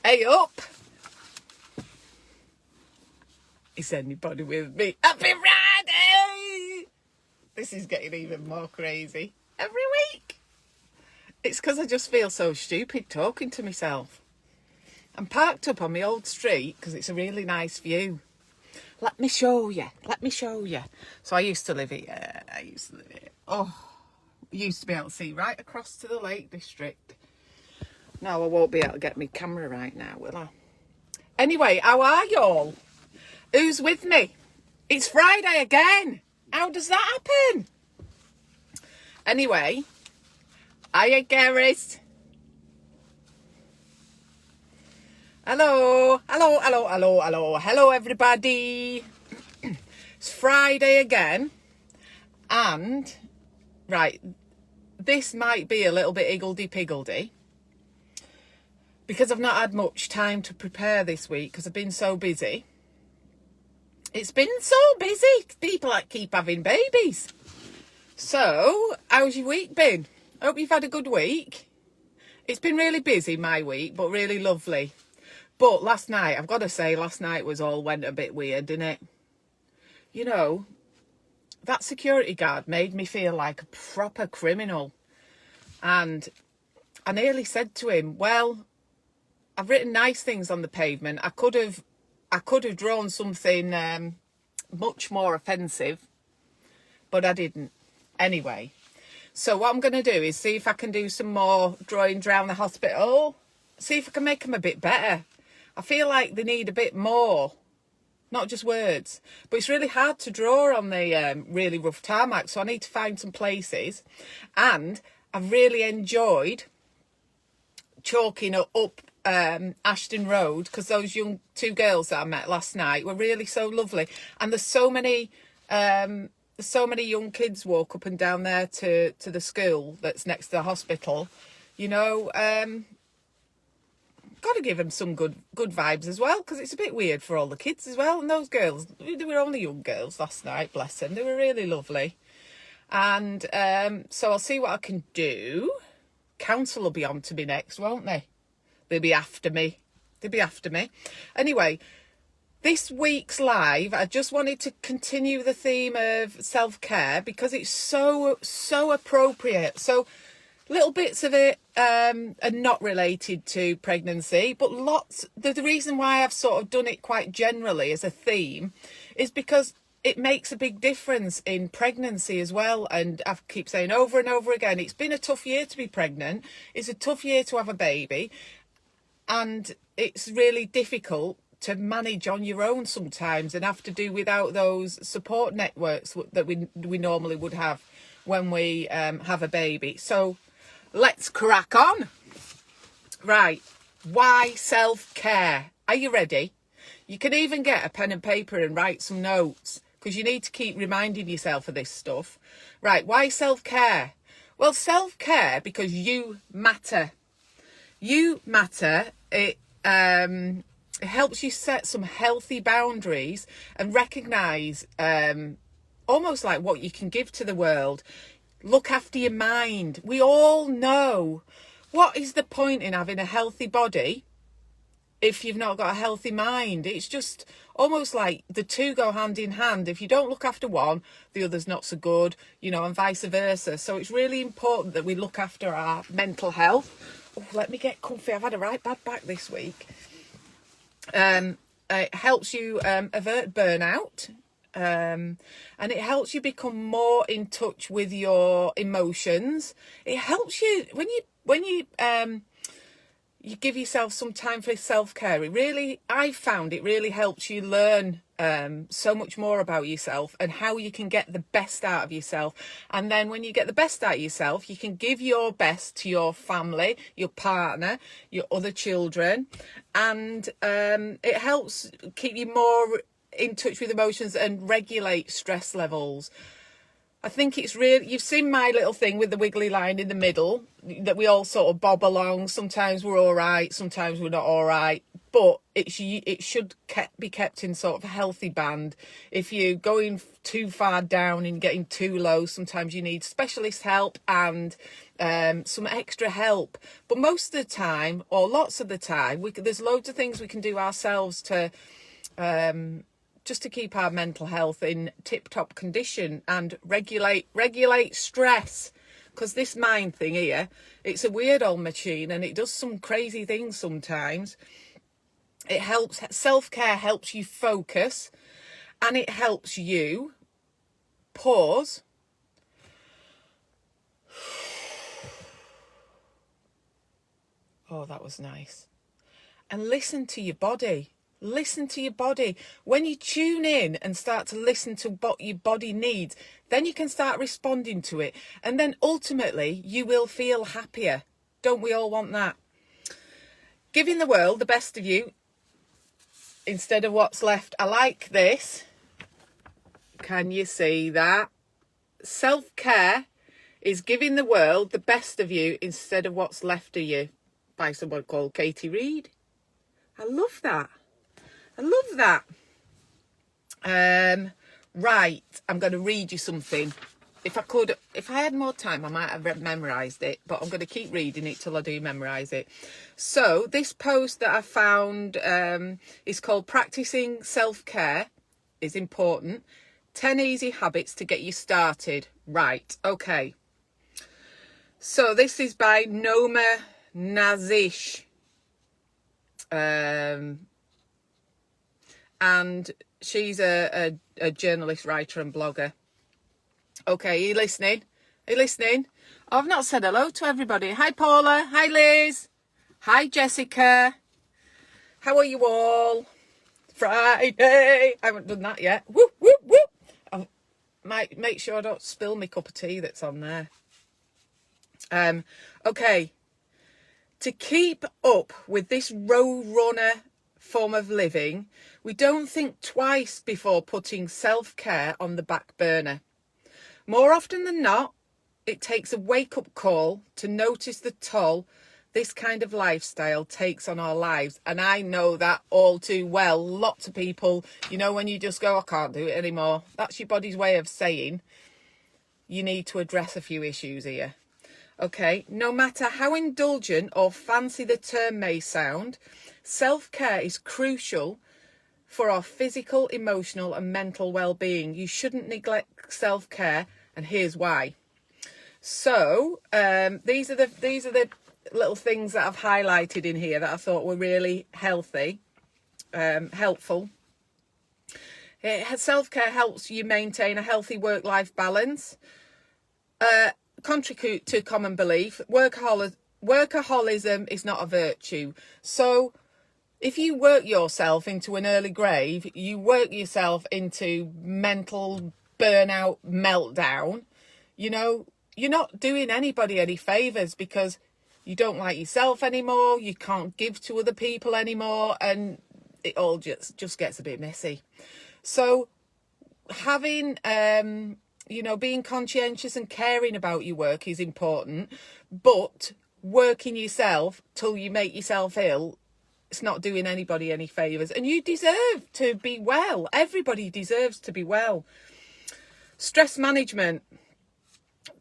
Hey up! Is anybody with me? Happy Friday! This is getting even more crazy every week. It's because I just feel so stupid talking to myself. I'm parked up on my old street because it's a really nice view. Let me show you. So I used to live here. Oh, I used to be able to see right across to the Lake District. No, I won't be able to get my camera right now, will I? Anyway, how are y'all? Who's with me? It's Friday again. How does that happen? Anyway, hiya, Gareth. Hello, everybody. It's Friday again. And, right, this might be a little bit higgledy-piggledy because I've not had much time to prepare this week because I've been so busy. It's been so busy. People that keep having babies. So, how's your week been? I hope you've had a good week. It's been really busy, my week, but really lovely. But last night, I've got to say, last night went a bit weird, didn't it? You know, that security guard made me feel like a proper criminal. And I nearly said to him, well, I've written nice things on the pavement. I could have drawn something much more offensive, but I didn't. Anyway, so what I'm going to do is see if I can do some more drawings around the hospital, see if I can make them a bit better. I feel like they need a bit more, not just words. But it's really hard to draw on the really rough tarmac, so I need to find some places. And I've really enjoyed chalking up Ashton Road because those two girls that I met last night were really so lovely. And there's so many young kids walk up and down there to the school that's next to the hospital. You know, got to give them some good vibes as well because it's a bit weird for all the kids as well. And those girls, they were only young girls last night, bless them. They were really lovely. And so I'll see what I can do. Council will be on to me next, won't they? They'll be after me. Anyway, this week's live, I just wanted to continue the theme of self-care because it's so appropriate. So little bits of it are not related to pregnancy, but lots. The reason why I've sort of done it quite generally as a theme is because it makes a big difference in pregnancy as well. And I keep saying over and over again, it's been a tough year to be pregnant. It's a tough year to have a baby. And it's really difficult to manage on your own sometimes and have to do without those support networks that we normally would have when we have a baby. So let's crack on. Right. Why self-care? Are you ready? You can even get a pen and paper and write some notes because you need to keep reminding yourself of this stuff. Right. Why self-care? Well, self-care because you matter. You matter. It helps you set some healthy boundaries and recognise almost like what you can give to the world. Look after your mind. We all know what is the point in having a healthy body if you've not got a healthy mind. It's just almost like the two go hand in hand. If you don't look after one, the other's not so good, you know, and vice versa. So it's really important that we look after our mental health. Oh, let me get comfy. I've had a right bad back this week. It helps you avert burnout. And it helps you become more in touch with your emotions. It helps you when you give yourself some time for self-care. I found it really helps you learn so much more about yourself and how you can get the best out of yourself. And then when you get the best out of yourself, you can give your best to your family, your partner, your other children. And it helps keep you more in touch with emotions and regulate stress levels. I think it's really, you've seen my little thing with the wiggly line in the middle, that we all sort of bob along. Sometimes we're all right, sometimes we're not all right. but it should be kept in sort of a healthy band. If you're going too far down and getting too low, sometimes you need specialist help and some extra help. But most of the time, or lots of the time, there's loads of things we can do ourselves to just to keep our mental health in tip-top condition and regulate stress. Because this mind thing here, it's a weird old machine and it does some crazy things sometimes. It helps, self-care helps you focus, and it helps you pause, oh, that was nice, and listen to your body. Listen to your body. When you tune in and start to listen to what your body needs, then you can start responding to it, and then ultimately you will feel happier. Don't we all want that? Giving the world the best of you instead of what's left. I like this. Can you see that? Self-care is giving the world the best of you instead of what's left of you, by someone called Katie Reed. I love that. I love that. Right, I'm going to read you something. If I had more time, I might have memorised it, but I'm going to keep reading it till I do memorise it. So this post that I found is called Practicing Self-Care is Important. 10 Easy Habits to Get You Started. Right, okay. So this is by Noma Nazish. And she's a journalist, writer and blogger. Okay, are you listening? Are you listening? Oh, I've not said hello to everybody. Hi, Paula. Hi, Liz. Hi, Jessica. How are you all? Friday. I haven't done that yet. Whoop, whoop, whoop. I might make sure I don't spill my cup of tea that's on there. Okay. To keep up with this road runner form of living, we don't think twice before putting self-care on the back burner. More often than not, it takes a wake-up call to notice the toll this kind of lifestyle takes on our lives. And I know that all too well. Lots of people, when you just go, I can't do it anymore. That's your body's way of saying you need to address a few issues here. Okay, no matter how indulgent or fancy the term may sound, self-care is crucial for our physical, emotional and mental well-being. You shouldn't neglect self-care, and here's why. So these are the little things that I've highlighted in here that I thought were really helpful. Self-care helps you maintain a healthy work-life balance. Contrary to common belief, workaholism is not a virtue. So if you work yourself into an early grave, you work yourself into mental burnout, meltdown, you're not doing anybody any favours, because you don't like yourself anymore, you can't give to other people anymore, and it all just gets a bit messy. So having being conscientious and caring about your work is important, but working yourself till you make yourself ill, it's not doing anybody any favours. And you deserve to be well. Everybody deserves to be well. Stress management.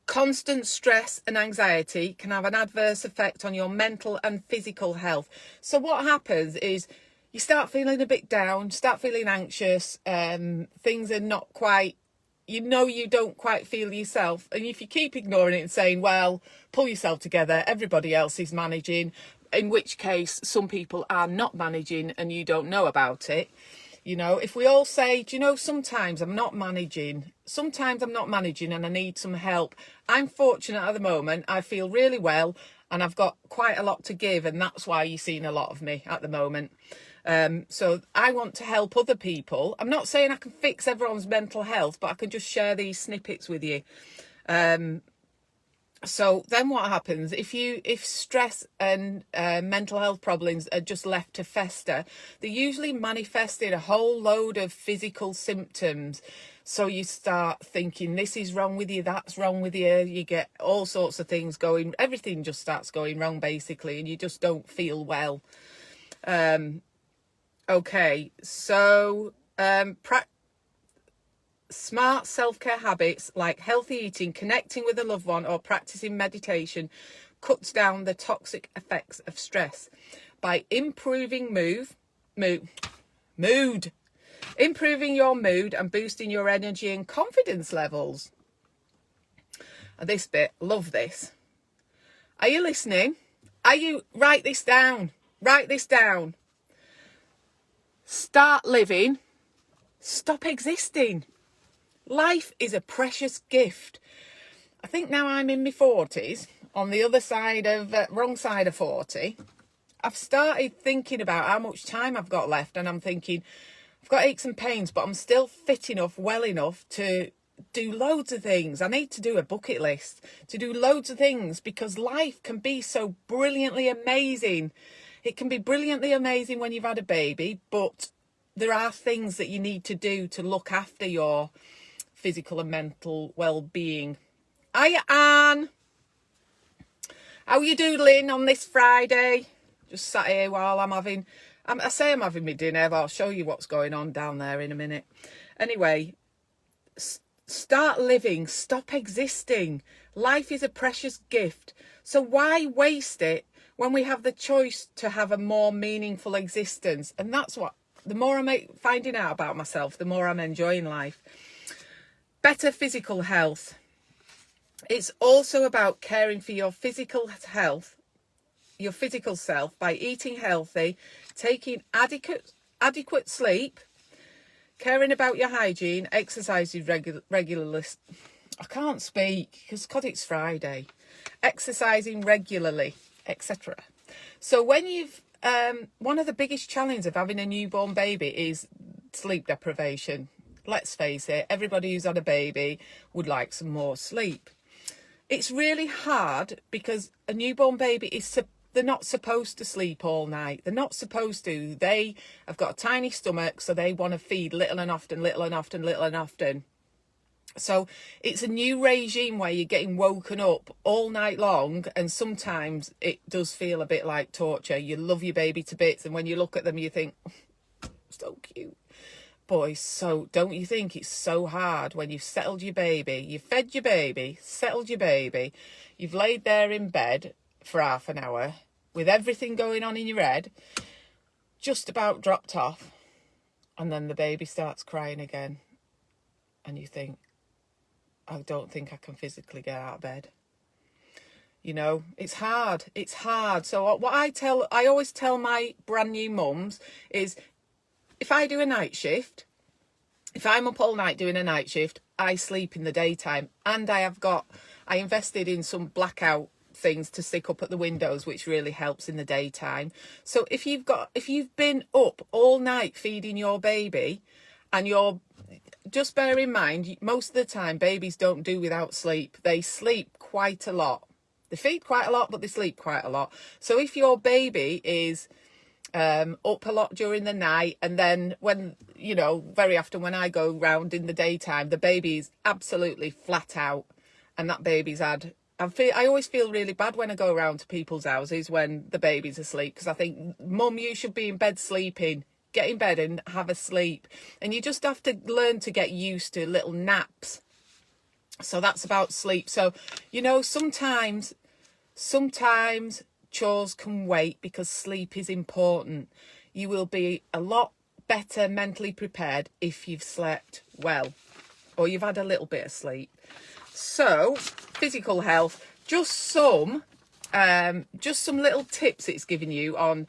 Constant stress and anxiety can have an adverse effect on your mental and physical health. So what happens is you start feeling a bit down, start feeling anxious, things are not quite, you don't quite feel yourself. And if you keep ignoring it and saying, well, pull yourself together, everybody else is managing, in which case some people are not managing and you don't know about it. If we all say, sometimes I'm not managing and I need some help. I'm fortunate at the moment. I feel really well and I've got quite a lot to give, and that's why you're seeing a lot of me at the moment. So I want to help other people. I'm not saying I can fix everyone's mental health, but I can just share these snippets with you. So then what happens if stress and mental health problems are just left to fester? They usually manifest in a whole load of physical symptoms. So you start thinking this is wrong with you, that's wrong with you. You get all sorts of things everything just starts going wrong basically, and you just don't feel well. Okay, so smart self-care habits like healthy eating, connecting with a loved one, or practicing meditation cuts down the toxic effects of stress by improving mood, improving your mood and boosting your energy and confidence levels. And this bit, love this. Are you listening? Write this down. Write this down. Start living. Stop existing. Life is a precious gift. I think now I'm in my 40s, on the other side of, wrong side of 40, I've started thinking about how much time I've got left, and I'm thinking, I've got aches and pains, but I'm still fit enough, well enough to do loads of things. I need to do a bucket list, to do loads of things, because life can be so brilliantly amazing. It can be brilliantly amazing when you've had a baby, but there are things that you need to do to look after your physical and mental well-being. Hiya, Anne. How are you doodling on this Friday? Just sat here while I'm having my dinner, but I'll show you what's going on down there in a minute. Anyway, start living, stop existing. Life is a precious gift. So why waste it when we have the choice to have a more meaningful existence? And that's what, the more I'm finding out about myself, the more I'm enjoying life. Better physical health. It's also about caring for your physical health, your physical self, by eating healthy, taking adequate sleep, caring about your hygiene, exercising regularly. I can't speak because it's Friday. Exercising regularly, etc. So when you've one of the biggest challenges of having a newborn baby is sleep deprivation. Let's face it, everybody who's had a baby would like some more sleep. It's really hard because a newborn baby they're not supposed to sleep all night. They're not supposed to. They have got a tiny stomach, so they want to feed little and often, little and often, little and often. So it's a new regime where you're getting woken up all night long, and sometimes it does feel a bit like torture. You love your baby to bits, and when you look at them, you think, so cute. Boy, so don't you think it's so hard when you've settled your baby, you've fed your baby, settled your baby, you've laid there in bed for half an hour with everything going on in your head, just about dropped off, and then the baby starts crying again, and you think, I don't think I can physically get out of bed. You know, it's hard. It's hard. So what I always tell my brand new mums is, if I do a night shift, if I'm up all night doing a night shift, I sleep in the daytime. And I invested in some blackout things to stick up at the windows, which really helps in the daytime. So if you've been up all night feeding your baby, and just bear in mind, most of the time babies don't do without sleep. They sleep quite a lot. They feed quite a lot, but they sleep quite a lot. So if your baby is up a lot during the night, and then when, very often when I go round in the daytime, the baby's absolutely flat out, and that baby's had, I always feel really bad when I go around to people's houses when the baby's asleep, because I think, Mum, you should be in bed sleeping. Get in bed and have a sleep. And you just have to learn to get used to little naps. So that's about sleep. So, sometimes chores can wait because sleep is important. You will be a lot better mentally prepared if you've slept well, or you've had a little bit of sleep. So, physical health, just some little tips it's giving you on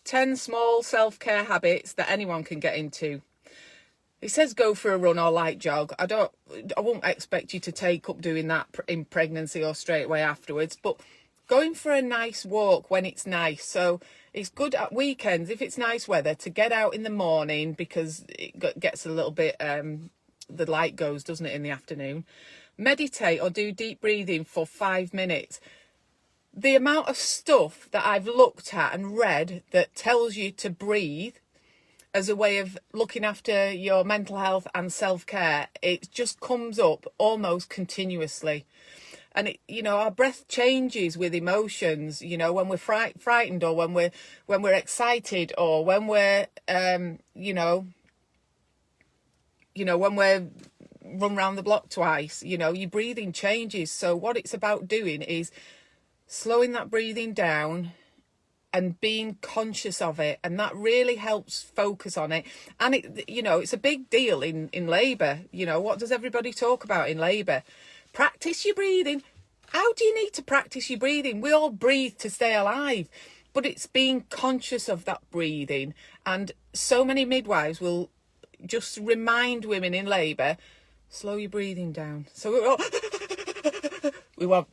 10 small self-care habits that anyone can get into. It says go for a run or light jog. I won't expect you to take up doing that in pregnancy or straight away afterwards, but going for a nice walk when it's nice. So it's good at weekends, if it's nice weather, to get out in the morning, because it gets a little bit, the light goes, doesn't it, in the afternoon. Meditate or do deep breathing for 5 minutes. The amount of stuff that I've looked at and read that tells you to breathe as a way of looking after your mental health and self-care, it just comes up almost continuously. And it, you know, our breath changes with emotions, you know, when we're frightened, or when we're excited, or when we're when we're run round the block twice, you know, your breathing changes. So what it's about doing is slowing that breathing down and being conscious of it, and that really helps focus on it. And it, you know, it's a big deal in labour. You know, what does everybody talk about in labour? Practice your breathing. How do you need to practice your breathing? We all breathe to stay alive, but it's being conscious of that breathing. And so many midwives will just remind women in labour, slow your breathing down. So we want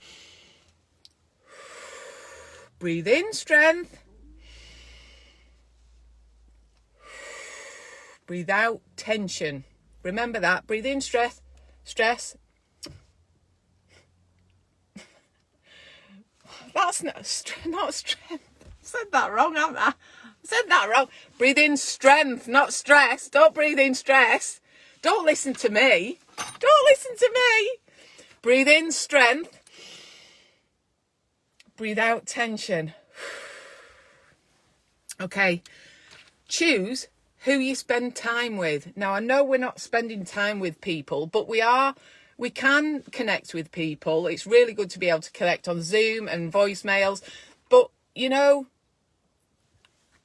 breathe in, strength. Breathe out, tension. Remember that. Breathe in, stress. That's not strength. I said that wrong, haven't I? Breathe in strength, not stress. Don't breathe in stress. Don't listen to me. Breathe in strength. Breathe out tension. Okay. Choose who you spend time with. Now, I know we're not spending time with people, but we can connect with people. It's really good to be able to connect on Zoom and voicemails. But, you know,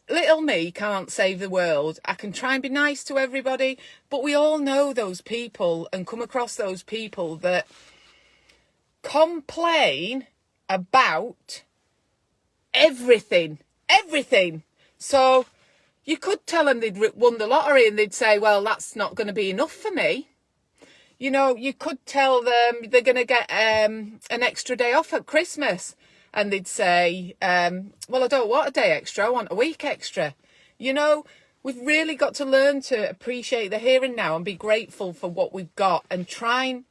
little me can't save the world. I can try and be nice to everybody, but we all know those people and come across those people that complain about everything. So you could tell them they'd won the lottery and they'd say, well, that's not going to be enough for me. You know, you could tell them they're going to get an extra day off at Christmas, and they'd say, well, I don't want a day extra, I want a week extra. You know, we've really got to learn to appreciate the here and now and be grateful for what we've got, and try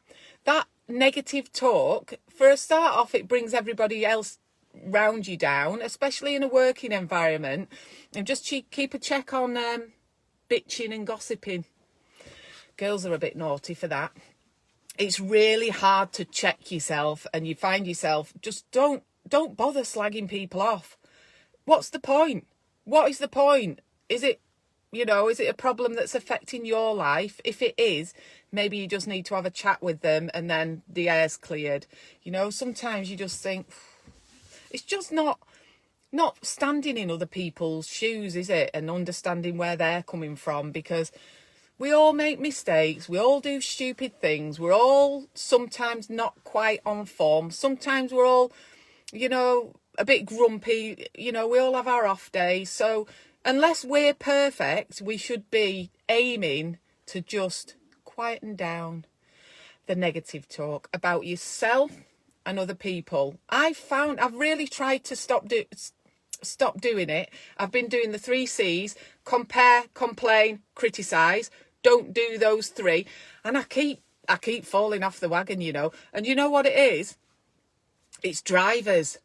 that negative talk. For a start off, it brings everybody else round you down, especially in a working environment, and just keep a check on bitching and gossiping. Girls are a bit naughty for that. It's really hard to check yourself, and you find yourself just don't bother slagging people off. What's the point? What is the point? Is it a problem that's affecting your life? If it is, maybe you just need to have a chat with them and then the air's cleared. You know, sometimes you just think, it's just not standing in other people's shoes, is it? And understanding where they're coming from, because we all make mistakes. We all do stupid things. We're all sometimes not quite on form. Sometimes we're all, you know, a bit grumpy. You know, we all have our off days. So unless we're perfect, we should be aiming to just quieten down the negative talk about yourself and other people. I've really tried to stop doing it. I've been doing the 3 C's: compare, complain, criticise. Don't do those 3. And I keep falling off the wagon, you know. And you know what it is? It's drivers.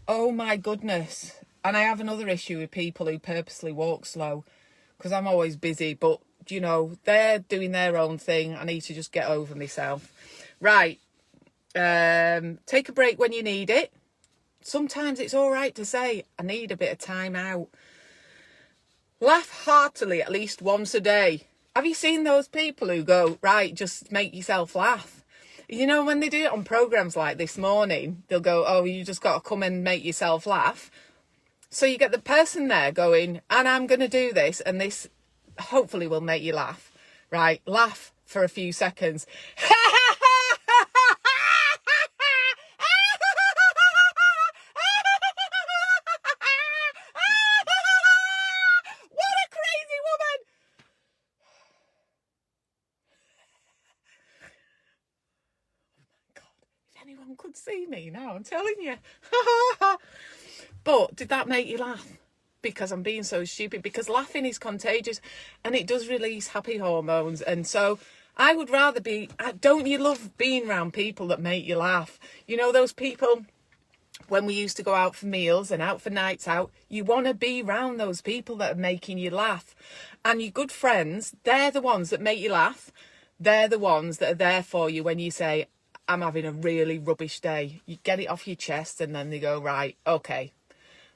Oh my goodness. And I have another issue with people who purposely walk slow, because I'm always busy, but you know, they're doing their own thing. I need to just get over myself. Right. Take a break when you need it. Sometimes it's all right to say, I need a bit of time out. Laugh heartily at least once a day. Have you seen those people who go, right, just make yourself laugh? You know, when they do it on programmes like This Morning, they'll go, oh, you just got to come and make yourself laugh. So you get the person there going, and I'm going to do this, and this hopefully will make you laugh. Right, laugh for a few seconds. Anyone could see me now, I'm telling you. But did that make you laugh? Because I'm being so stupid. Because laughing is contagious, and it does release happy hormones. And so I would rather be... Don't you love being around people that make you laugh? You know, those people, when we used to go out for meals and out for nights out, you want to be around those people that are making you laugh. And your good friends, they're the ones that make you laugh. They're the ones that are there for you when you say, I'm having a really rubbish day. You get it off your chest and then they go, right, okay,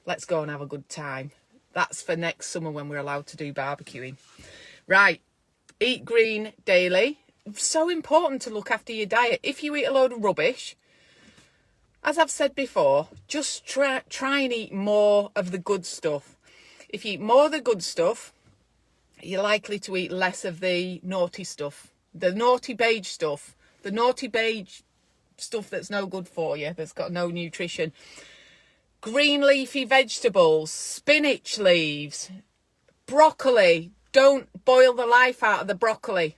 let's go and have a good time. That's for next summer when we're allowed to do barbecuing. Right, eat green daily. So important to look after your diet. If you eat a load of rubbish, as I've said before, just try and eat more of the good stuff. If you eat more of the good stuff, you're likely to eat less of the naughty stuff, the naughty beige stuff, that's no good for you, that's got no nutrition. Green leafy vegetables, spinach leaves, broccoli. Don't boil the life out of the broccoli.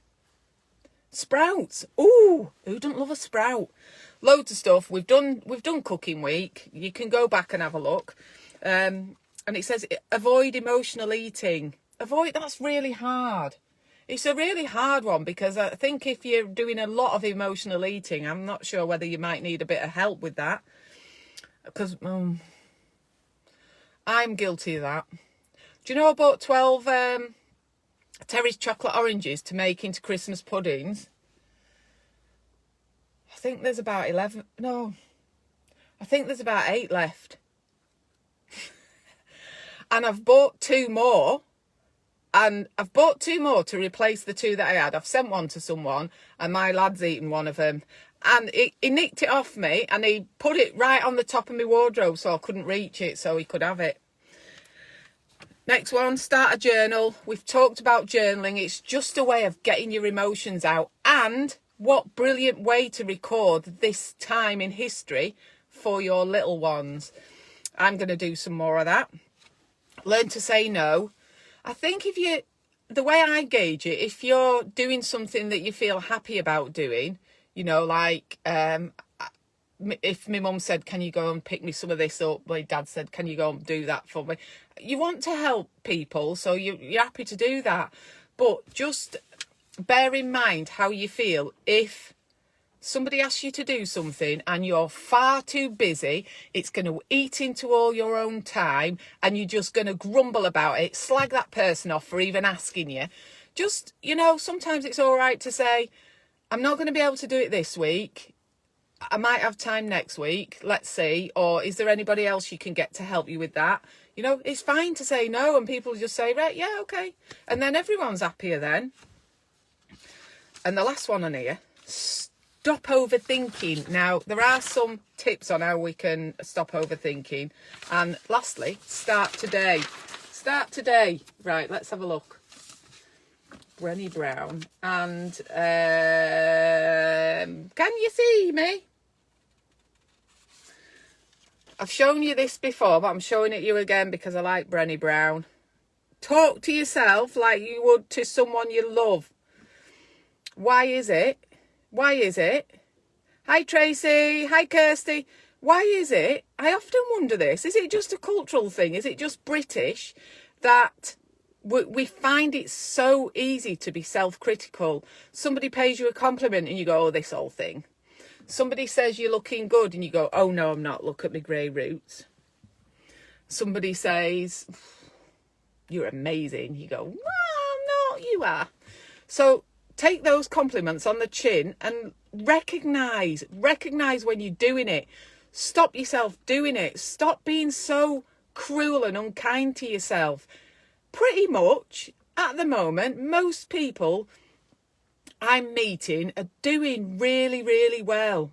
Sprouts. Ooh, who doesn't love a sprout? Loads of stuff. We've done Cooking Week. You can go back and have a look. And it says avoid emotional eating. That's really hard. It's a really hard one because I think if you're doing a lot of emotional eating, I'm not sure whether you might need a bit of help with that. Because I'm guilty of that. Do you know I bought 12 Terry's chocolate oranges to make into Christmas puddings? I think there's about 11. No, I think there's about 8 left. And I've bought 2 more. And I've bought 2 more to replace the 2 that I had. I've sent one to someone and my lad's eaten one of them. And he nicked it off me and he put it right on the top of my wardrobe so I couldn't reach it so he could have it. Next one, start a journal. We've talked about journaling. It's just a way of getting your emotions out. And what brilliant way to record this time in history for your little ones. I'm going to do some more of that. Learn to say no. I think the way I gauge it, if you're doing something that you feel happy about doing, you know, like if my mum said, can you go and pick me some of this up? My dad said, can you go and do that for me? You want to help people, so you're happy to do that. But just bear in mind how you feel if somebody asks you to do something and you're far too busy, it's going to eat into all your own time and you're just going to grumble about it, slag that person off for even asking you. Just, you know, sometimes it's all right to say, I'm not going to be able to do it this week. I might have time next week. Let's see. Or is there anybody else you can get to help you with that? You know, it's fine to say no and people just say, right, yeah, okay. And then everyone's happier then. And the last one on here, stop overthinking. Now, there are some tips on how we can stop overthinking. And lastly, start today. Start today. Right, let's have a look. Brené Brown. And can you see me? I've shown you this before, but I'm showing it you again because I like Brené Brown. Talk to yourself like you would to someone you love. Why is it? Why is it? Hi, Tracy. Hi, Kirsty. Why is it? I often wonder this. Is it just a cultural thing? Is it just British that we find it so easy to be self-critical? Somebody pays you a compliment and you go, oh, this whole thing. Somebody says you're looking good and you go, oh, no, I'm not. Look at my grey roots. Somebody says, you're amazing. You go, no, I'm not. You are. So take those compliments on the chin and recognise when you're doing it. Stop yourself doing it. Stop being so cruel and unkind to yourself. Pretty much at the moment, most people I'm meeting are doing really, really well.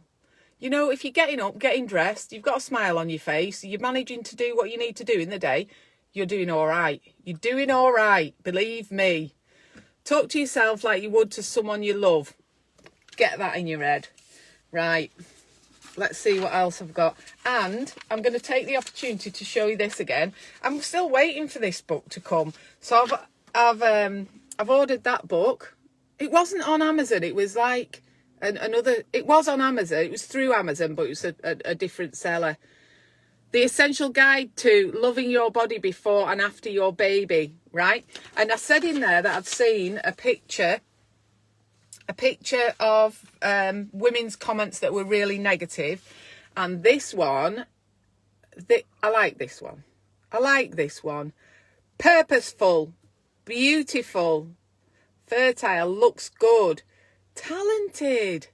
You know, if you're getting up, getting dressed, you've got a smile on your face, you're managing to do what you need to do in the day, you're doing all right. You're doing all right. Believe me. Talk to yourself like you would to someone you love. Get that in your head. Right. Let's see what else I've got. And I'm going to take the opportunity to show you this again. I'm still waiting for this book to come. So I've ordered that book. It wasn't on Amazon. It was like it was on Amazon. It was through Amazon, but it was a different seller. The Essential Guide to Loving Your Body Before and After Your Baby, right? And I said in there that I'd seen a picture of women's comments that were really negative. And this one, I like this one. I like this one. Purposeful, beautiful, fertile, looks good, talented,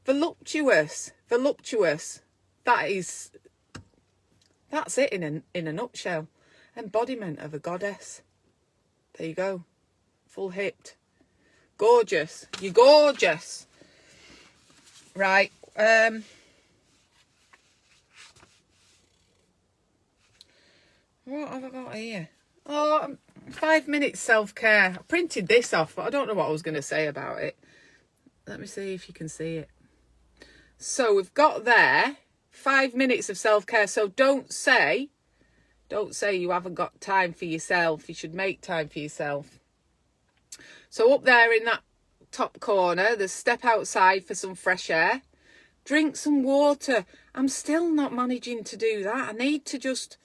Voluptuous. Voluptuous. That's it in a nutshell. Embodiment of a goddess. There you go. Full hipped. Gorgeous. You're gorgeous. Right. What have I got here? Oh, 5 minutes self-care. I printed this off, but I don't know what I was going to say about it. Let me see if you can see it. So we've got there 5 minutes of self-care. So don't say you haven't got time for yourself. You should make time for yourself. So up there in that top corner, there's step outside for some fresh air. Drink some water. I'm still not managing to do that. I need to just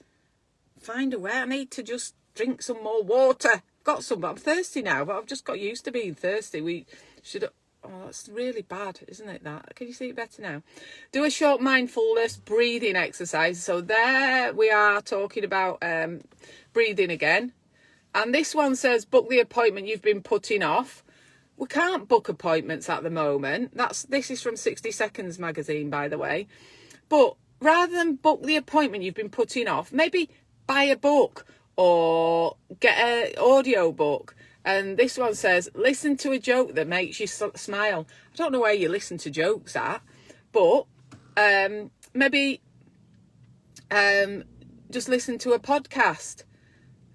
find a way. I need to just drink some more water. Got some, but I'm thirsty now. But I've just got used to being thirsty. We should... Oh, that's really bad, isn't it, that? Can you see it better now? Do a short mindfulness breathing exercise. So there we are talking about breathing again. And this one says, book the appointment you've been putting off. We can't book appointments at the moment. This is from 60 Seconds magazine, by the way. But rather than book the appointment you've been putting off, maybe buy a book or get an audio book. And this one says, listen to a joke that makes you smile. I don't know where you listen to jokes at, but maybe just listen to a podcast.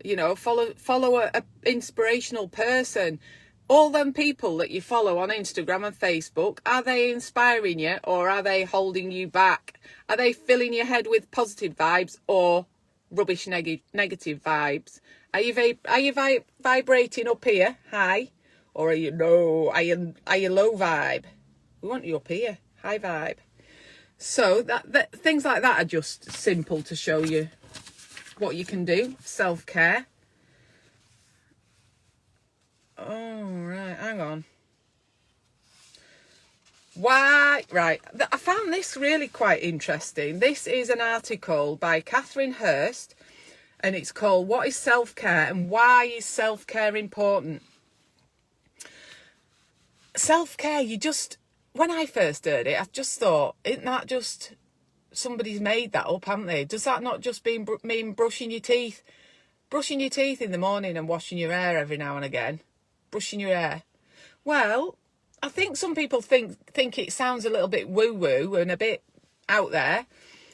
You know, follow a inspirational person. All them people that you follow on Instagram and Facebook, are they inspiring you or are they holding you back? Are they filling your head with positive vibes or rubbish negative vibes? Are you vibrating up here, high, or are you low? Are you low vibe? We want you up here, high vibe. So that things like that are just simple to show you what you can do. Self-care. Oh, right, hang on. Why? Right, I found this really quite interesting. This is an article by Catherine Hurst, and it's called What is Self-Care and Why is Self-Care Important? Self-care, when I first heard it, I just thought, isn't that just somebody's made that up, haven't they? Does that not just mean brushing your teeth? Brushing your teeth in the morning and washing your hair every now and again? Brushing your hair? Well, I think some people think it sounds a little bit woo-woo and a bit out there.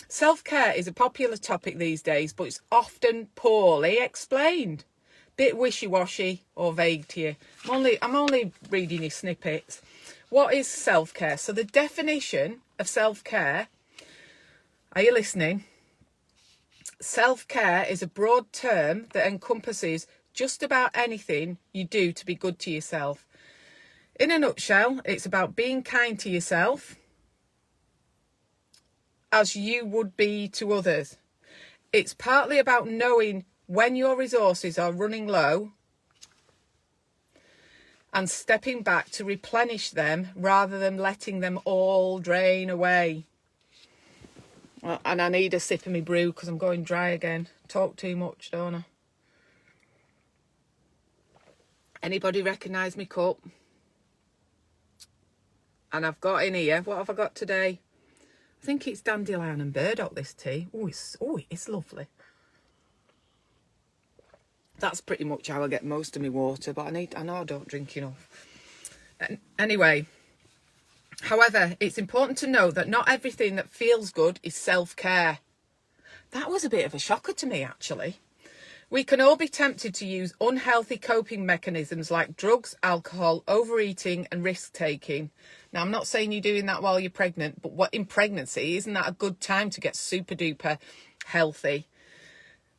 Self-care is a popular topic these days, but it's often poorly explained. Bit wishy-washy or vague to you. I'm only reading you snippets. What is self-care? So the definition of self-care, are you listening? Self-care is a broad term that encompasses just about anything you do to be good to yourself. In a nutshell, it's about being kind to yourself as you would be to others. It's partly about knowing when your resources are running low and stepping back to replenish them rather than letting them all drain away. And I need a sip of my brew because I'm going dry again. Talk too much, don't I? Anybody recognise my cup? And I've got in here, what have I got today? I think it's dandelion and burdock, this tea. It's lovely. That's pretty much how I get most of my water, but I know I don't drink enough. Anyway, however, it's important to know that not everything that feels good is self-care. That was a bit of a shocker to me, actually. We can all be tempted to use unhealthy coping mechanisms like drugs, alcohol, overeating and risk-taking. Now, I'm not saying you're doing that while you're pregnant, but what in pregnancy, isn't that a good time to get super duper healthy?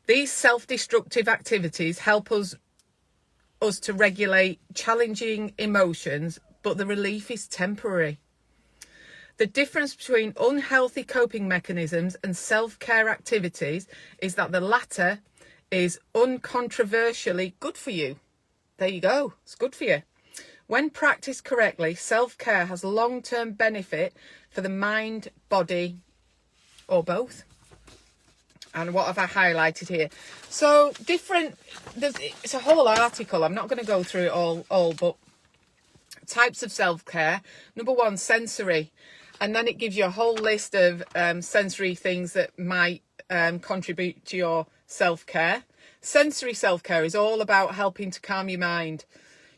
These self-destructive activities help us to regulate challenging emotions, but the relief is temporary. The difference between unhealthy coping mechanisms and self-care activities is that the latter is uncontroversially good for you. There you go. It's good for you. When practiced correctly, self-care has long-term benefit for the mind, body, or both. And what have I highlighted here? So it's a whole article. I'm not going to go through it all, but types of self-care. Number one, sensory. And then it gives you a whole list of sensory things that might contribute to your self-care. Sensory self-care is all about helping to calm your mind.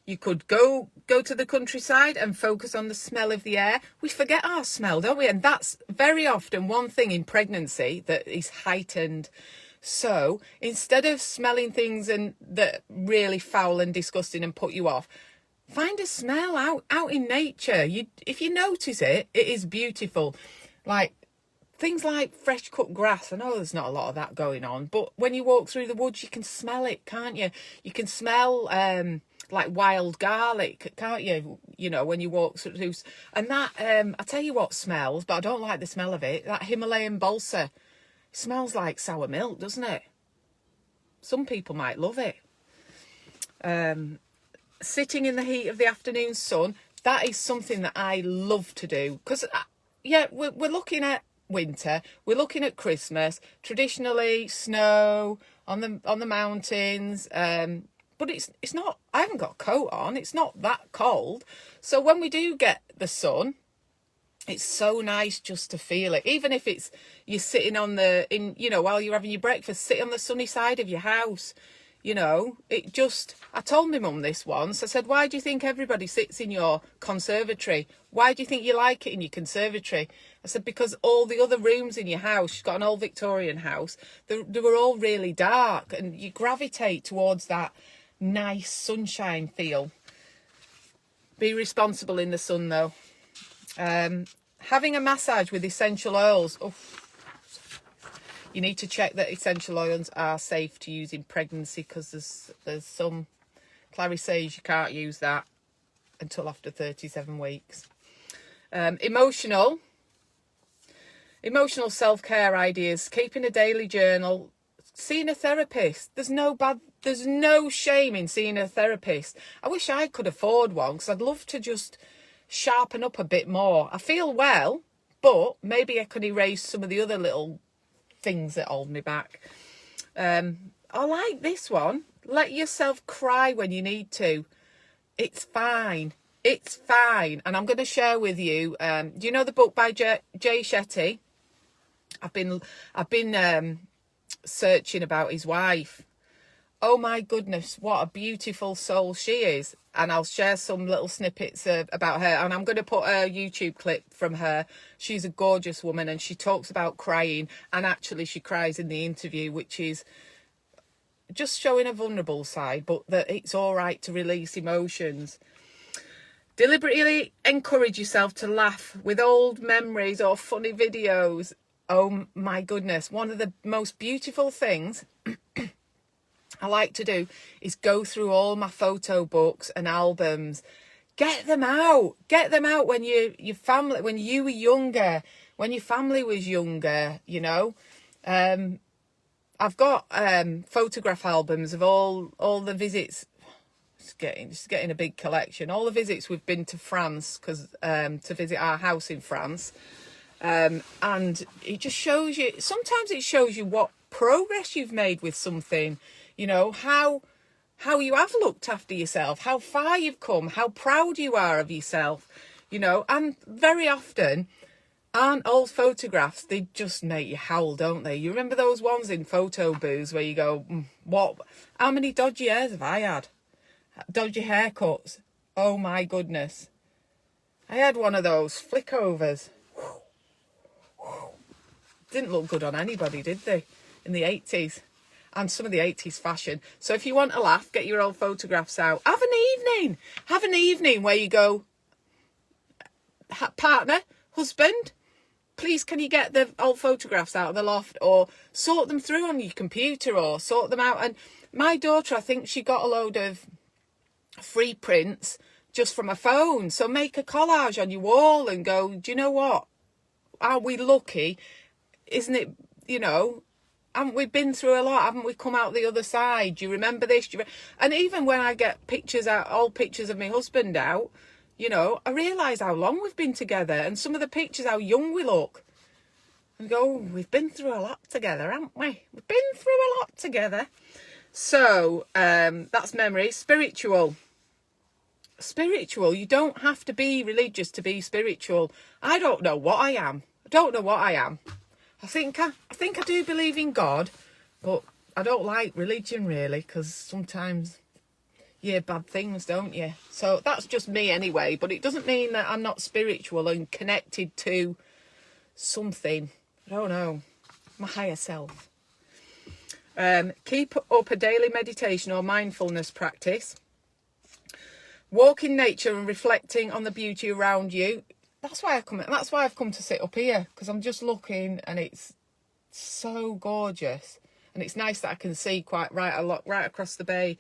You could go to the countryside and focus on the smell of the air. We forget our smell, don't we? And that's very often one thing in pregnancy that is heightened. So instead of smelling things that really foul and disgusting and put you off, find a smell out in nature. If you notice it, it is beautiful. Like things like fresh cut grass. I know there's not a lot of that going on, but when you walk through the woods, you can smell it, can't you? You can smell like wild garlic, can't you? You know, when you walk through. And that, I tell you what smells, but I don't like the smell of it. That Himalayan balsa. It smells like sour milk, doesn't it? Some people might love it. Sitting in the heat of the afternoon sun, that is something that I love to do. Because, yeah, we're looking at winter, we're looking at Christmas, traditionally snow on the mountains, but it's not, I haven't got a coat on, it's not that cold. So when we do get the sun, it's so nice just to feel it. Even if it's you're sitting while you're having your breakfast, sit on the sunny side of your house. You know, I told my mum this once. I said, why do you think everybody sits in your conservatory? Why do you think you like it in your conservatory? I said, because all the other rooms in your house, she's got an old Victorian house, they were all really dark, and you gravitate towards that nice sunshine feel. Be responsible in the sun though. Having a massage with essential oils. Oh, you need to check that essential oils are safe to use in pregnancy, because there's some, Clary says you can't use that until after 37 weeks. Emotional self-care ideas, keeping a daily journal, seeing a therapist. There's no shame in seeing a therapist. I wish I could afford one, because I'd love to just sharpen up a bit more. I feel well, but maybe I could erase some of the other little things that hold me back. I like this one. Let yourself cry when you need to. It's fine. It's fine. And I'm going to share with you, do you know the book by Jay Shetty? I've been searching about his wife. Oh my goodness, what a beautiful soul she is. And I'll share some little snippets about her. And I'm going to put a YouTube clip from her. She's a gorgeous woman, and she talks about crying. And actually she cries in the interview, which is just showing a vulnerable side, but that it's all right to release emotions. Deliberately encourage yourself to laugh with old memories or funny videos. Oh my goodness. One of the most beautiful things I like to do is go through all my photo books and albums. Get them out when your family, when you were younger, when your family was younger, you know. I've got photograph albums of all the visits. It's getting a big collection. All the visits we've been to France, to visit our house in France. And it just shows you, sometimes it shows you what progress you've made with something. You know, how you have looked after yourself, how far you've come, how proud you are of yourself, you know. And very often, aren't old photographs, they just make you howl, don't they? You remember those ones in photo booths where you go, how many dodgy hairs have I had? Dodgy haircuts. Oh my goodness. I had one of those flickovers. Didn't look good on anybody, did they? In the 80s. And some of the 80s fashion. So if you want to laugh, get your old photographs out. Have an evening where you go, partner, husband, please can you get the old photographs out of the loft, or sort them through on your computer, or sort them out. And my daughter, I think she got a load of free prints just from a phone. So make a collage on your wall and go, do you know what? Are we lucky? Isn't it, you know, haven't we been through a lot? Haven't we come out the other side? Do you remember this? And even when I get pictures out, old pictures of my husband out, you know, I realise how long we've been together, and some of the pictures, how young we look. And go, oh, we've been through a lot together, haven't we? We've been through a lot together. So that's memory. Spiritual spiritual. You don't have to be religious to be spiritual. I don't know what I am. I think I do believe in God, but I don't like religion really, because sometimes you hear bad things, don't you? So that's just me anyway, but it doesn't mean that I'm not spiritual and connected to something. I don't know, my higher self. Keep up a daily meditation or mindfulness practice. Walk in nature and reflecting on the beauty around you. That's why I've come to sit up here, because I'm just looking and it's so gorgeous, and it's nice that I can see right across the bay.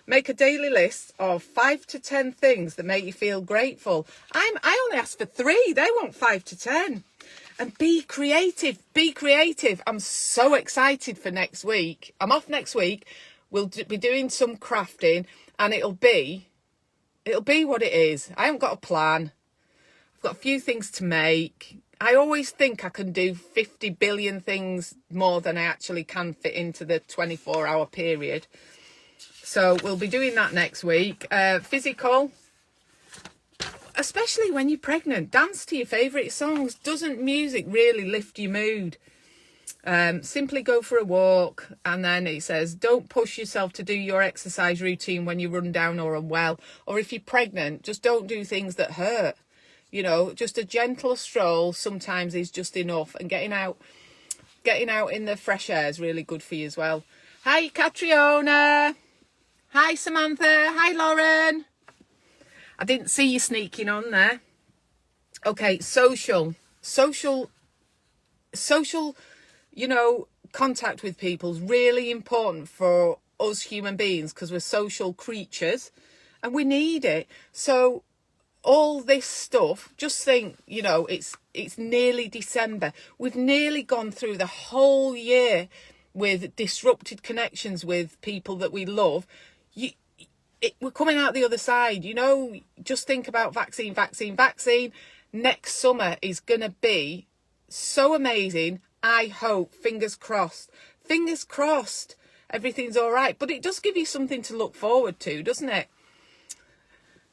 Make a daily list of 5 to 10 things that make you feel grateful. I only asked for 3. They want 5 to 10. And be creative. I'm so excited for next week. I'm off next week. We'll be doing some crafting, and it'll be what it is. I haven't got a plan. I've got a few things to make. I always think I can do 50 billion things more than I actually can fit into the 24-hour period. So we'll be doing that next week. Physical, especially when you're pregnant, dance to your favourite songs. Doesn't music really lift your mood? Simply go for a walk. And then it says, don't push yourself to do your exercise routine when you run down or unwell. Or if you're pregnant, just don't do things that hurt. You know, just a gentle stroll sometimes is just enough. And getting out in the fresh air is really good for you as well. Hi, Catriona. Hi, Samantha. Hi, Lauren. I didn't see you sneaking on there. Okay, social, you know, contact with people is really important for us human beings, because we're social creatures and we need it. So all this stuff, just think, you know, it's nearly December. We've nearly gone through the whole year with disrupted connections with people that we love. We're coming out the other side, you know. Just think about vaccine. Next summer is going to be so amazing. I hope, fingers crossed, everything's all right. But it does give you something to look forward to, doesn't it?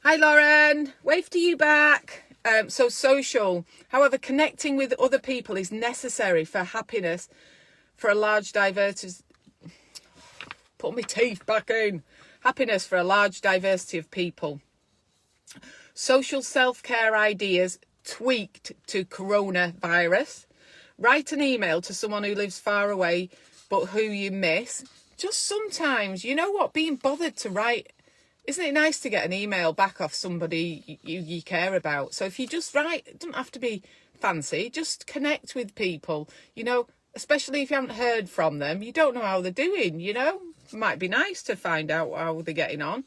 Hi, Lauren. Wave to you back. So social. However, connecting with other people is necessary for happiness, for a large diversity. Put my teeth back in. Happiness for a large diversity of people. Social self-care ideas tweaked to coronavirus. Write an email to someone who lives far away but who you miss. Just sometimes, you know what, being bothered to write. Isn't it nice to get an email back off somebody you care about? So if you just write, it doesn't have to be fancy, just connect with people, you know, especially if you haven't heard from them. You don't know how they're doing, you know. It might be nice to find out how they're getting on.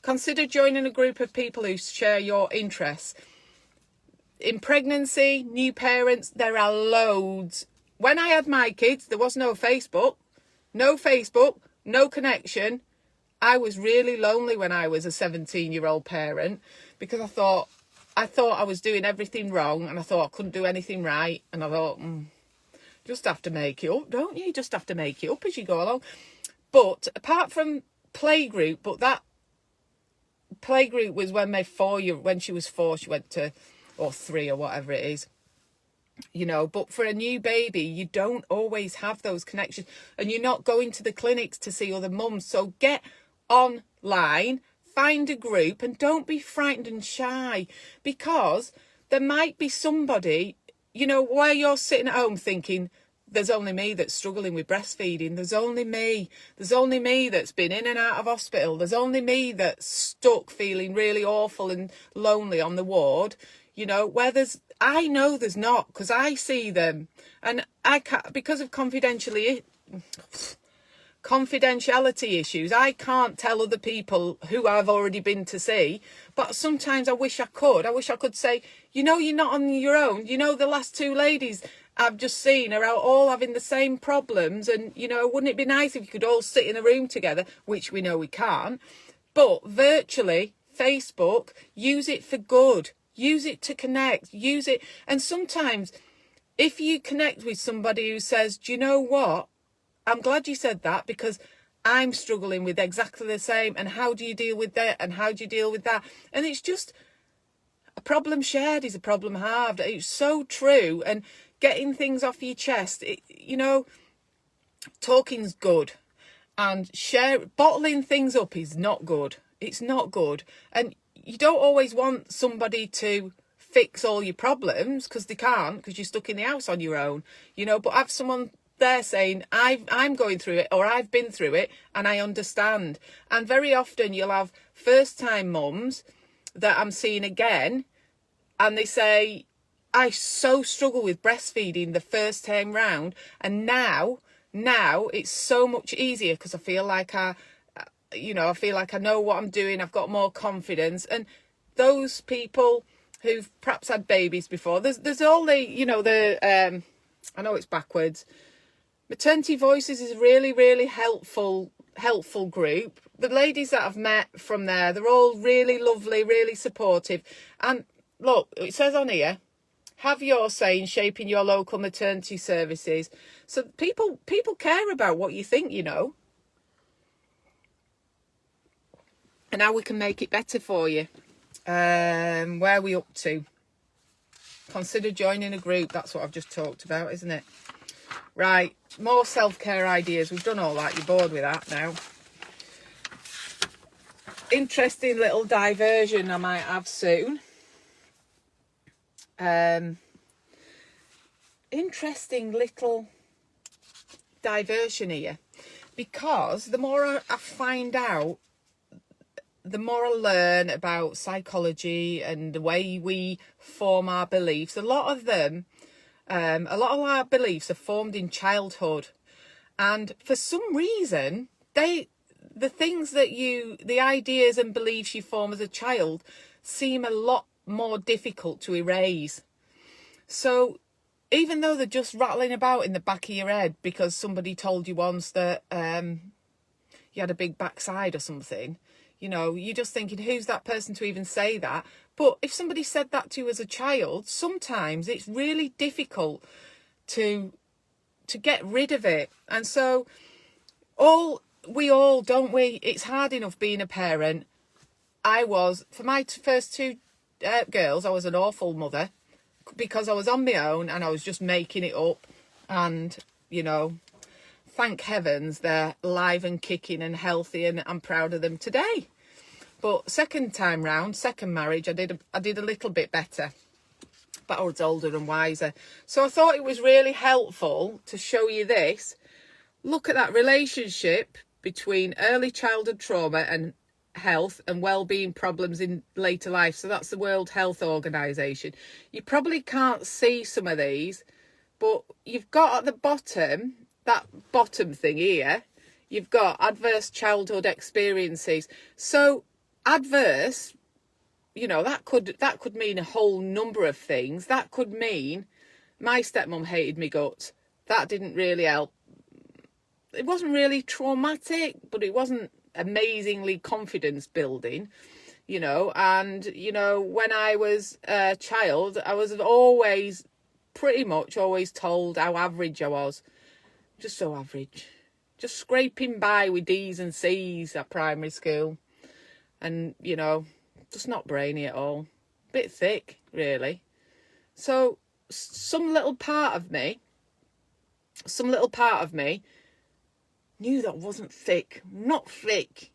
Consider joining a group of people who share your interests. In pregnancy, new parents, there are loads. When I had my kids, there was no Facebook, no connection. I was really lonely when I was a 17-year-old parent, because I thought I was doing everything wrong, and I thought I couldn't do anything right. And I thought, just have to make it up, don't you? Just have to make it up as you go along. But apart from playgroup, but that playgroup was when she was 4, she went to, or 3 or whatever it is, you know. But for a new baby, you don't always have those connections, and you're not going to the clinics to see other mums. So get online, find a group, and don't be frightened and shy, because there might be somebody, you know, where you're sitting at home thinking, there's only me that's struggling with breastfeeding. There's only me that's been in and out of hospital. There's only me that's stuck feeling really awful and lonely on the ward. You know, I know there's not, because I see them, and I can't, because of confidentiality issues, I can't tell other people who I've already been to see. But sometimes I wish I could say, you know, you're not on your own. You know, the last 2 ladies I've just seen are all having the same problems, and, you know, wouldn't it be nice if you could all sit in a room together, which we know we can't. But virtually, Facebook, use it for good. Use it to connect. Use it. And sometimes if you connect with somebody who says, do you know what? I'm glad you said that, because I'm struggling with exactly the same. And how do you deal with that? And how do you deal with that? And it's just, a problem shared is a problem halved. It's so true. And getting things off your chest, talking's good. And bottling things up is not good. It's not good. And you don't always want somebody to fix all your problems, because they can't, because you're stuck in the house on your own, but have someone there saying, I'm going through it, or I've been through it and I understand. And very often you'll have first time mums that I'm seeing again, and they say, I so struggle with breastfeeding the first time round, and now it's so much easier because I feel like I know what I'm doing. I've got more confidence. And those people who've perhaps had babies before, there's all the I know it's backwards. Maternity Voices is a really, really helpful group. The ladies that I've met from there, they're all really lovely, really supportive. And look, it says on here, have your say in shaping your local maternity services. So people care about what you think, and how we can make it better for you. Where are we up to? Consider joining a group. That's what I've just talked about, isn't it? Right, more self-care ideas. We've done all that. You're bored with that now. Interesting little diversion I might have soon. Interesting little diversion here, because the more I find out, the more I learn about psychology and the way we form our beliefs. A lot of our beliefs are formed in childhood, and for some reason the ideas and beliefs you form as a child seem a lot more difficult to erase. So even though they're just rattling about in the back of your head because somebody told you once that you had a big backside or something, you're just thinking, who's that person to even say that? But if somebody said that to you as a child, sometimes it's really difficult to get rid of it. And so we all, don't we? It's hard enough being a parent. For my first two girls, I was an awful mother because I was on my own and I was just making it up. And, thank heavens they're live and kicking and healthy, and I'm proud of them today. But second marriage, I did a little bit better, but I was older and wiser. So I thought it was really helpful to show you this. Look at that relationship between early childhood trauma and health and well-being problems in later life. So that's the World Health Organization. You probably can't see some of these, but you've got at the bottom, that bottom thing here, you've got adverse childhood experiences. So adverse, that could mean a whole number of things. That could mean my stepmom hated me guts. That didn't really help. It wasn't really traumatic, but it wasn't amazingly confidence building, and when I was a child, I was pretty much always told how average I was. Just so average, just scraping by with D's and C's at primary school, and just not brainy at all, bit thick really. So some little part of me knew that wasn't thick, not thick,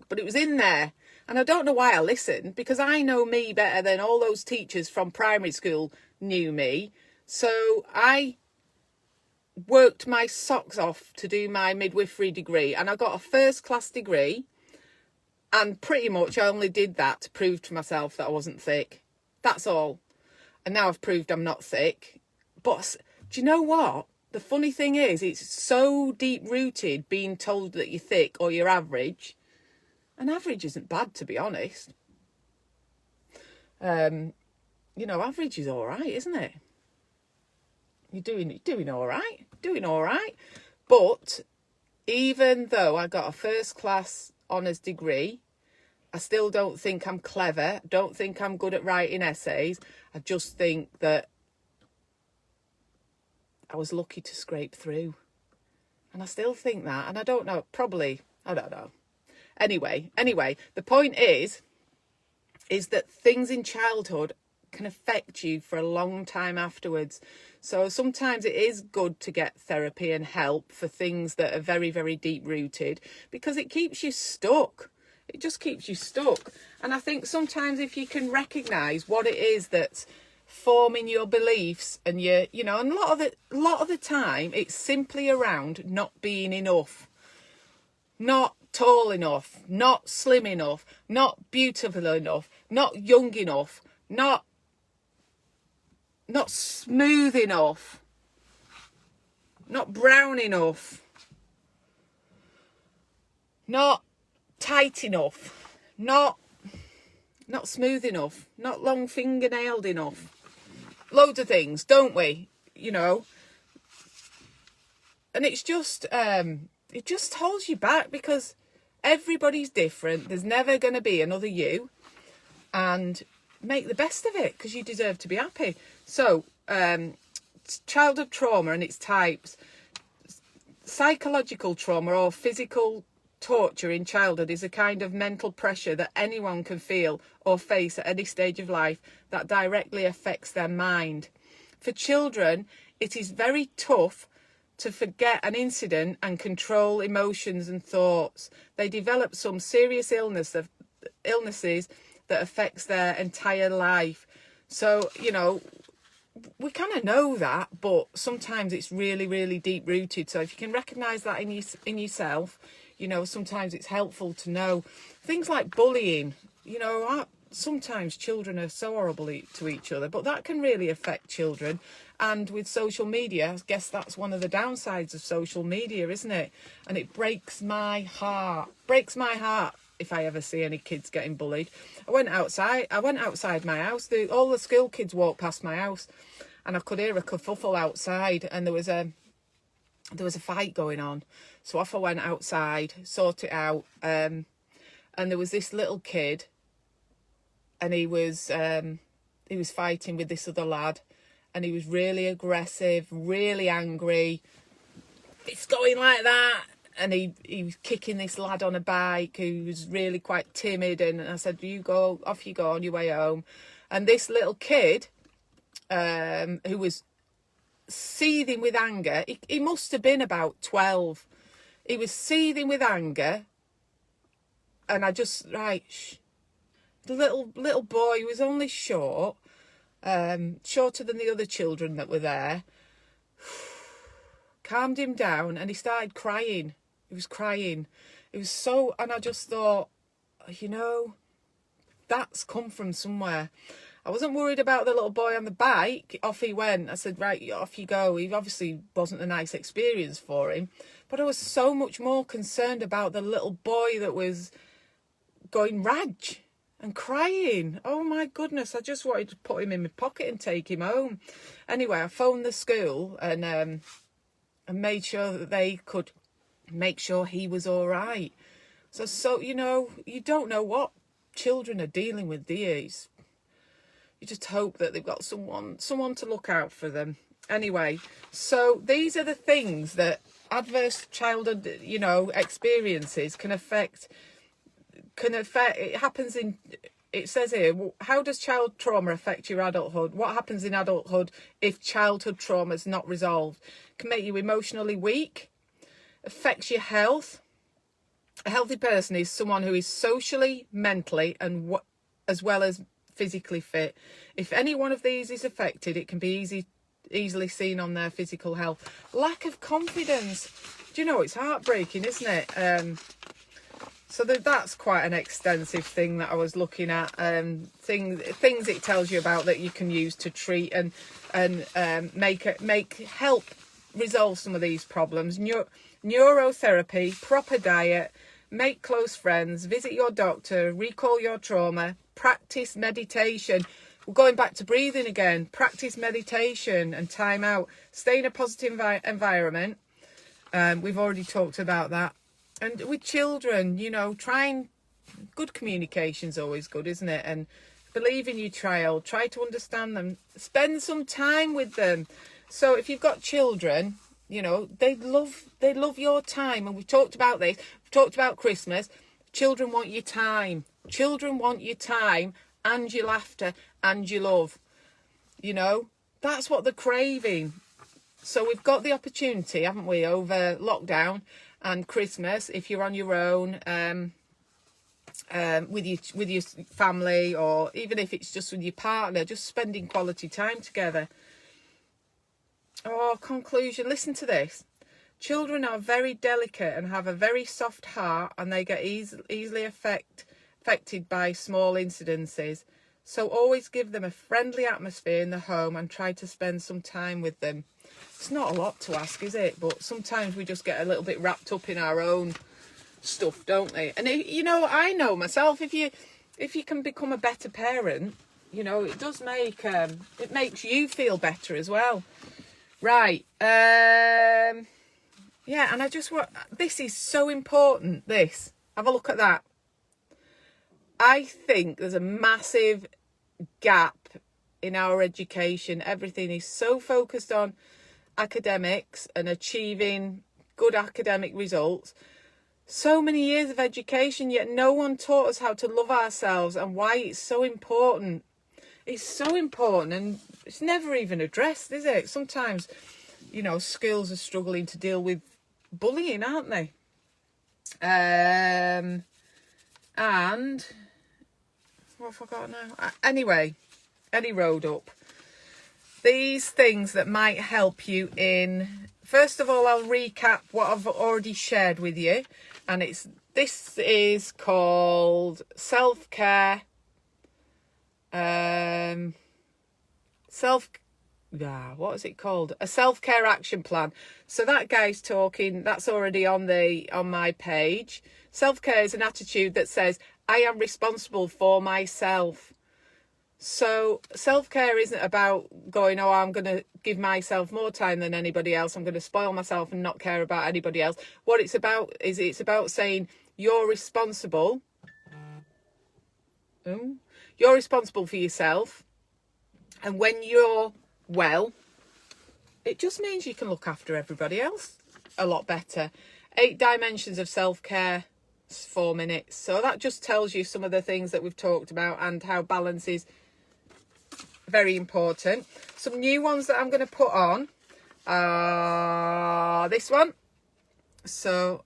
but it was in there. And I don't know why I listened, because I know me better than all those teachers from primary school knew me. So I worked my socks off to do my midwifery degree, and I got a first class degree, and pretty much I only did that to prove to myself that I wasn't thick. That's all. And now I've proved I'm not thick. But do you know what? The funny thing is, it's so deep-rooted being told that you're thick or you're average. And average isn't bad, to be honest. Average is all right, isn't it? You're doing all right. But even though I got a first-class honours degree, I still don't think I'm clever. Don't think I'm good at writing essays. I just think that I was lucky to scrape through. And I still think that, and I don't know, probably, I don't know. Anyway, the point is that things in childhood can affect you for a long time afterwards. So sometimes it is good to get therapy and help for things that are very, very deep rooted, because it keeps you stuck. It just keeps you stuck. And I think sometimes if you can recognise what it is that's forming your beliefs, and and a lot of the time it's simply around not being enough, not tall enough, not slim enough, not beautiful enough, not young enough, not smooth enough, not brown enough, not tight enough, not smooth enough, not long fingernailed enough. Loads of things, don't we? And it's just it just holds you back, because everybody's different. There's never going to be another you, and make the best of it, because you deserve to be happy. So childhood trauma and its types. Psychological trauma or physical torture in childhood is a kind of mental pressure that anyone can feel or face at any stage of life that directly affects their mind. For children, it is very tough to forget an incident and control emotions and thoughts. They develop some serious illnesses that affects their entire life. So, we kind of know that, but sometimes it's really, really deep rooted. So if you can recognise that in yourself, sometimes it's helpful to know. Things like bullying, sometimes children are so horrible to each other, but that can really affect children. And with social media, I guess that's one of the downsides of social media, isn't it? And it breaks my heart if I ever see any kids getting bullied. I went outside my house. All the school kids walked past my house, and I could hear a kerfuffle outside, and there was a fight going on. So off I went outside, sort it out, and there was this little kid, and he was fighting with this other lad, and he was really aggressive, really angry. It's going like that. And he was kicking this lad on a bike who was really quite timid. And I said, off you go on your way home. And this little kid, who was seething with anger, he must have been about 12. He was seething with anger. And I just, shh. The little boy, he was only shorter than the other children that were there, calmed him down, and he started crying. He was crying. It was so, and I just thought, that's come from somewhere. I wasn't worried about the little boy on the bike. Off he went. I said, right, off you go. He obviously wasn't a nice experience for him. But I was so much more concerned about the little boy that was going rage and crying. Oh my goodness, I just wanted to put him in my pocket and take him home. Anyway, I phoned the school and made sure that they could make sure he was all right. So you don't know what children are dealing with, do you? You just hope that they've got someone to look out for them. Anyway, so these are the things that adverse childhood, experiences can affect. It happens in. It says here, how does child trauma affect your adulthood? What happens in adulthood if childhood trauma is not resolved? It can make you emotionally weak, affects your health. A healthy person is someone who is socially, mentally, and as well as physically fit. If any one of these is affected, it can be easily seen on their physical health. Lack of confidence. Do you know, it's heartbreaking, isn't it? So that's quite an extensive thing that I was looking at. Things it tells you about that you can use to treat and help resolve some of these problems. Neurotherapy, proper diet, make close friends, visit your doctor, recall your trauma, practice meditation. We're going back to breathing again. Practice meditation and time out. Stay in a positive environment. We've already talked about that. And with children, good communication's always good, isn't it? And believe in your child. Try to understand them. Spend some time with them. So if you've got children, You know, they love your time. And we've talked about this. We've talked about Christmas. Children want your time. Children want your time and your laughter and your love. You know, that's what they're craving. So we've got the opportunity, haven't we, over lockdown and Christmas, if you're on your own, with your family, or even if it's just with your partner, just spending quality time together. Oh, conclusion. Listen to this. Children are very delicate and have a very soft heart, and they get easily affected by small incidences. So always give them a friendly atmosphere in the home and try to spend some time with them. It's not a lot to ask, is it? But sometimes we just get a little bit wrapped up in our own stuff, don't they? And you know, I know myself, if you can become a better parent, you know, it does make it makes you feel better as well. Right. Yeah, and I just want, this is so important, this. Have a look at that. I think there's a massive gap in our education. Everything is so focused on academics and achieving good academic results. So many years of education, yet no one taught us how to love ourselves and why it's so important. It's so important, and it's never even addressed, is it? Sometimes, you know, schools are struggling to deal with bullying, aren't they? And what have I got now? Anyway, any road up. These things that might help you in. First of all, I'll recap what I've already shared with you, and this is called self-care. What is it called? A self-care action plan. So that guy's talking, that's already on my page. Self-care is an attitude that says, I am responsible for myself. So self-care isn't about going, oh, I'm going to give myself more time than anybody else. I'm going to spoil myself and not care about anybody else. What it's about is it's about saying you're responsible. You're responsible for yourself. And when you're well, it just means you can look after everybody else a lot better. 8 dimensions of self-care, 4 minutes. So that just tells you some of the things that we've talked about and how balance is very important. Some new ones that I'm going to put on are this one. So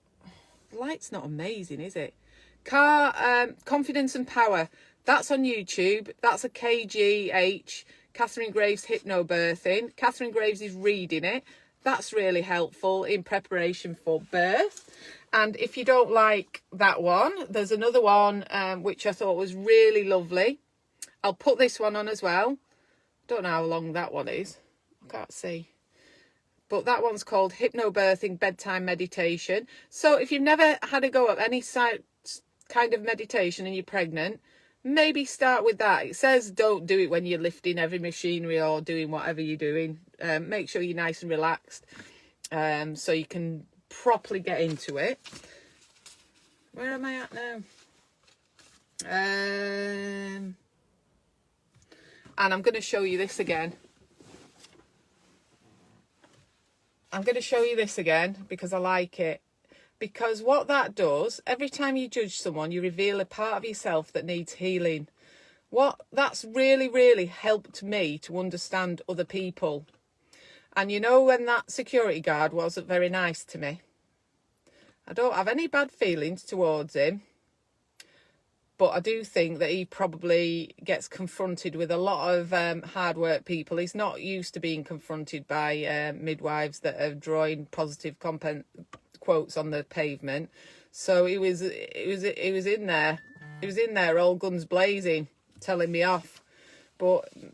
the light's not amazing, is it? Confidence and Power. That's on YouTube. That's a KGH, Catherine Graves Hypnobirthing. Catherine Graves is reading it. That's really helpful in preparation for birth. And if you don't like that one, there's another one which I thought was really lovely. I'll put this one on as well. Don't know how long that one is. I can't see. But that one's called Hypnobirthing Bedtime Meditation. So if you've never had a go at any kind of meditation and you're pregnant, maybe start with that. It says don't do it when you're lifting heavy machinery or doing whatever you're doing. Make sure you're nice and relaxed so you can properly get into it. Where am I at now? And I'm going to show you this again. I'm going to show you this again because I like it. Because what that does, every time you judge someone, you reveal a part of yourself that needs healing. That's really, really helped me to understand other people. And you know, when that security guard wasn't very nice to me, I don't have any bad feelings towards him. But I do think that he probably gets confronted with a lot of hard work people. He's not used to being confronted by midwives that are drawing positive quotes on the pavement. So he was in there. He was in there, all guns blazing, telling me off. But it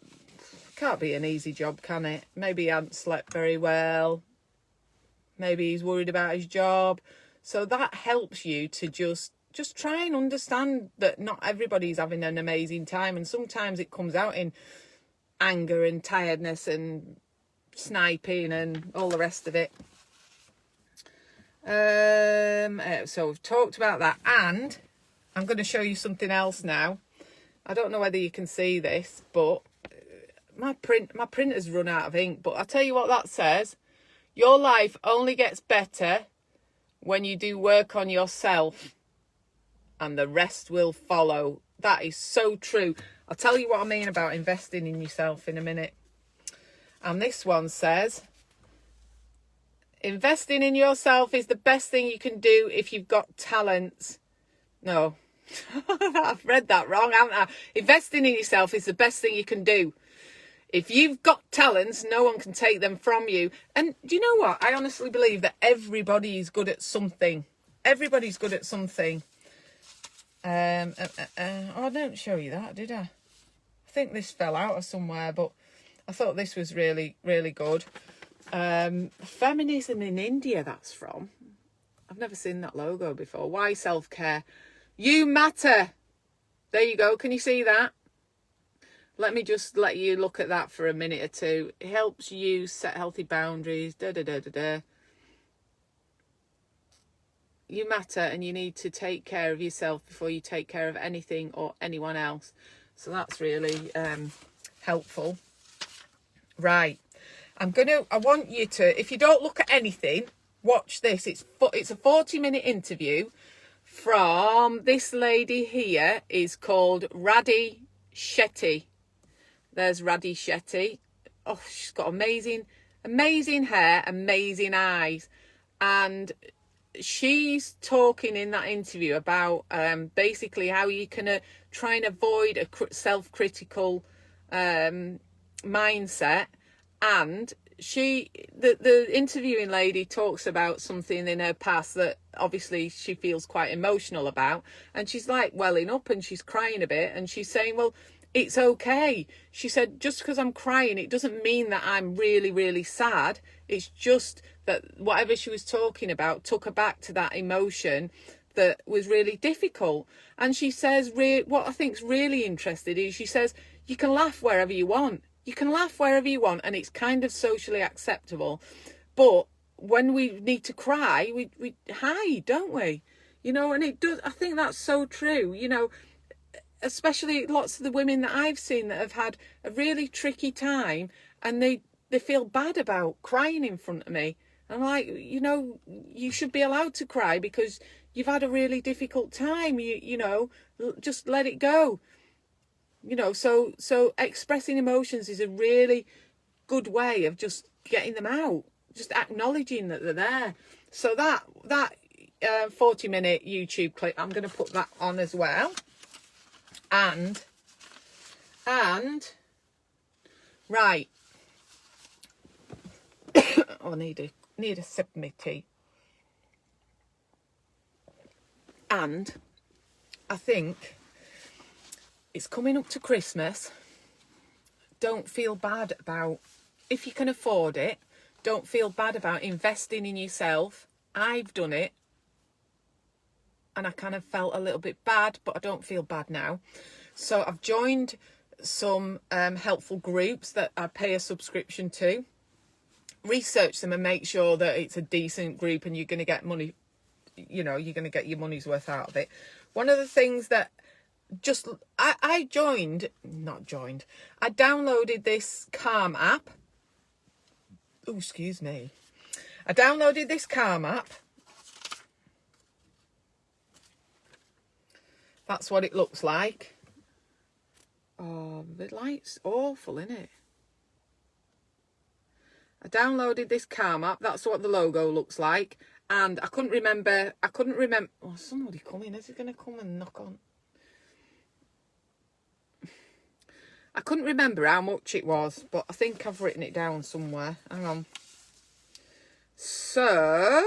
can't be an easy job, can it? Maybe he hadn't slept very well. Maybe he's worried about his job. So that helps you to just try and understand that not everybody's having an amazing time, and sometimes it comes out in anger and tiredness and sniping and all the rest of it. So we've talked about that, and I'm going to show you something else now. I don't know whether you can see this, but my printer's run out of ink. But I'll tell you what that says. Your life only gets better when you do work on yourself, and the rest will follow. That is so true. I'll tell you what I mean about investing in yourself in a minute. And this one says, investing in yourself is the best thing you can do if you've got talents. No, I've read that wrong, haven't I? Investing in yourself is the best thing you can do. If you've got talents, no one can take them from you. And do you know what? I honestly believe that everybody is good at something. Everybody's good at something. Oh, I didn't show you that, did I? I think this fell out of somewhere, but I thought this was really, really good. Feminism in India, that's from. I've never seen that logo before. Why self-care? You matter. There you go. Can you see that? Let me just let you look at that for a minute or two. It helps you set healthy boundaries. You matter, and you need to take care of yourself before you take care of anything or anyone else. So that's really helpful. Right. I want you to, if you don't look at anything, watch this. It's a 40-minute interview from this lady here. Is called Radhi Shetty. There's Radhi Shetty. Oh, she's got amazing hair, amazing eyes. And she's talking in that interview about basically how you can try and avoid a self-critical mindset. And the interviewing lady talks about something in her past that obviously she feels quite emotional about, and she's like welling up and she's crying a bit, and she's saying, well, it's okay. She said, just because I'm crying, it doesn't mean that I'm really, really sad. It's just that whatever she was talking about took her back to that emotion that was really difficult. And she says, what I think's really interesting is, she says, you can laugh wherever you want. You can laugh wherever you want, and it's kind of socially acceptable. But when we need to cry, we hide, don't we? You know, and it does. I think that's so true. You know, especially lots of the women that I've seen that have had a really tricky time, and they feel bad about crying in front of me. I'm like, you know, you should be allowed to cry because you've had a really difficult time. You know, just let it go. You know, so expressing emotions is a really good way of just getting them out, just acknowledging that they're there. So that 40-minute YouTube clip, I'm going to put that on as well. And right. Oh, I need a sip of my tea. And I think it's coming up to Christmas. Don't feel bad about, if you can afford it, don't feel bad about investing in yourself. I've done it, and I kind of felt a little bit bad, but I don't feel bad now. So I've joined some helpful groups that I pay a subscription to. Research them and make sure that it's a decent group and you're going to get money, you know, you're going to get your money's worth out of it. One of the things that I downloaded this Calm app. Oh, excuse me. I downloaded this Calm app. That's what it looks like. Oh, the light's awful, isn't it? I downloaded this Calm app. That's what the logo looks like. And I couldn't remember. Oh, somebody coming. Is he going to come and knock on? I couldn't remember how much it was, but I think I've written it down somewhere. Hang on. So,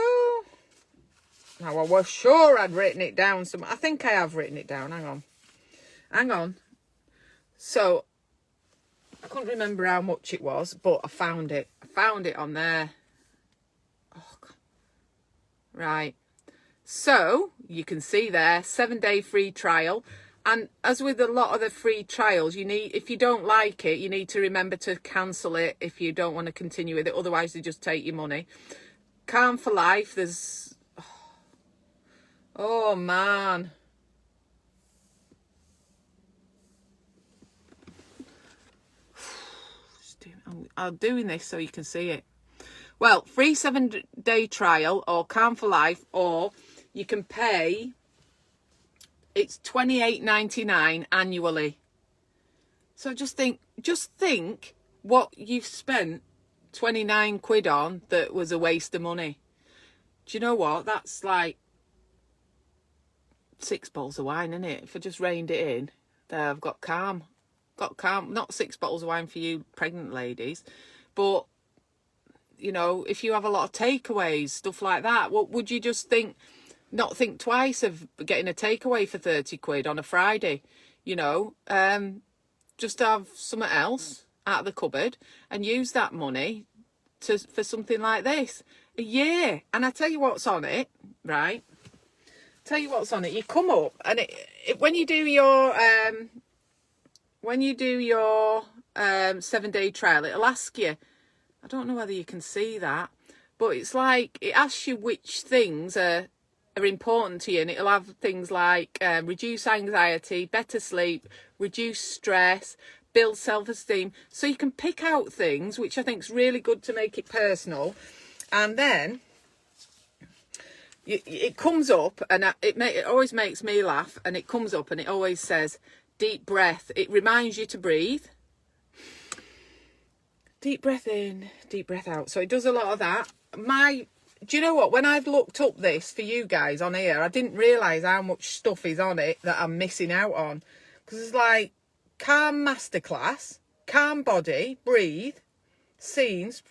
now I was sure I'd written it down somewhere. I think I have written it down. Hang on. So, I couldn't remember how much it was, but I found it. I found it on there. Oh, God. Right. So, you can see there, 7-day free trial. And as with a lot of the free trials, if you don't like it, you need to remember to cancel it if you don't want to continue with it. Otherwise, they just take your money. Calm for Life, there's... Oh, man. I'm doing this so you can see it. Well, free 7-day trial or Calm for Life, or you can pay, it's $28.99 annually. So just think what you've spent 29 quid on that was a waste of money. Do you know what? That's like 6 bottles of wine, isn't it? If I just reined it in, there I've got Calm. Not 6 bottles of wine for you pregnant ladies, but you know, if you have a lot of takeaways, stuff like that, what would you just not think twice of getting a takeaway for 30 quid on a Friday? You know, just have something else out of the cupboard and use that money for something like this. A year. And I tell you what's on it, right? Tell you what's on it. You come up and when you do your 7-day trial, it'll ask you, I don't know whether you can see that, but it's like it asks you which things are important to you, and it'll have things like reduce anxiety, better sleep, reduce stress, build self-esteem. So you can pick out things, which I think is really good to make it personal. And then it comes up, and it always makes me laugh, and it comes up and it always says deep breath. It reminds you to breathe. Deep breath in, deep breath out. So it does a lot of that. Do you know what? When I've looked up this for you guys on here, I didn't realise how much stuff is on it that I'm missing out on. Because it's like Calm Masterclass, Calm Body, Breathe, Scenes,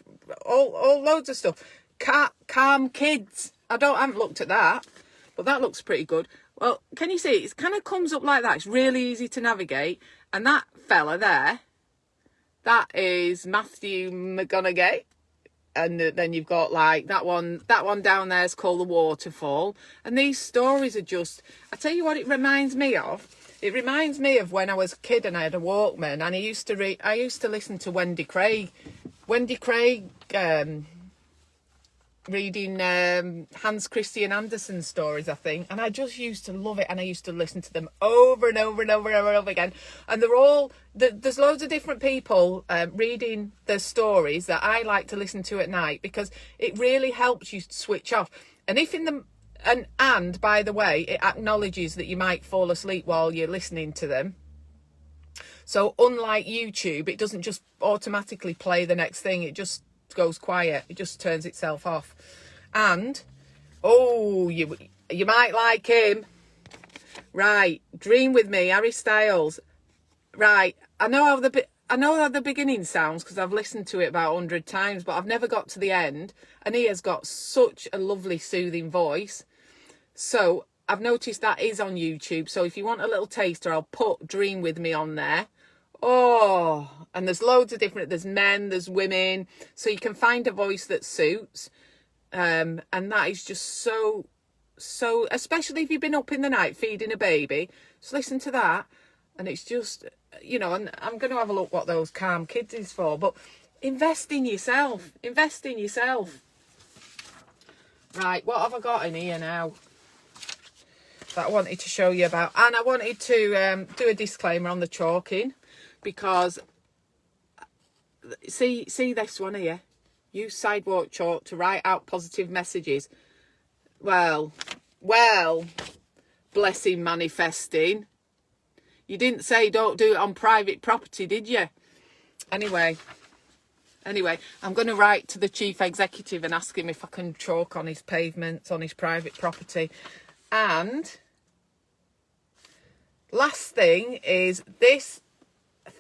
all loads of stuff. Calm Kids. I haven't looked at that, but that looks pretty good. Well, can you see? It kind of comes up like that. It's really easy to navigate. And that fella there, that is Matthew McConaughey. And then you've got like that one down there is called The Waterfall. And these stories are just, I tell you what it reminds me of. It reminds me of when I was a kid and I had a Walkman, and I used to listen to Wendy Craig reading Hans Christian Andersen stories, I think, and I just used to love it, and I used to listen to them over and over and over and over again. And there's loads of different people reading the stories that I like to listen to at night, because it really helps you switch off. And and by the way, it acknowledges that you might fall asleep while you're listening to them. So unlike YouTube, it doesn't just automatically play the next thing. It just goes quiet. It just turns itself off. And you might like him. Right, Dream With Me, Harry Styles. Right, I know how the beginning sounds because I've listened to it about 100 times, but I've never got to the end. And he has got such a lovely, soothing voice. So I've noticed that is on YouTube. So if you want a little taster, I'll put Dream With Me on there. Oh, and there's loads of different, there's men, there's women, so you can find a voice that suits. And that is just so, especially if you've been up in the night feeding a baby, just listen to that. And it's just, you know, and I'm going to have a look what those Calm Kids is for, but invest in yourself. Right, what have I got in here now that I wanted to show you about? And I wanted to do a disclaimer on the chalking. Because, see this one here? Use sidewalk chalk to write out positive messages. Well, blessing manifesting. You didn't say don't do it on private property, did you? Anyway, I'm going to write to the chief executive and ask him if I can chalk on his pavements, on his private property. And last thing is this.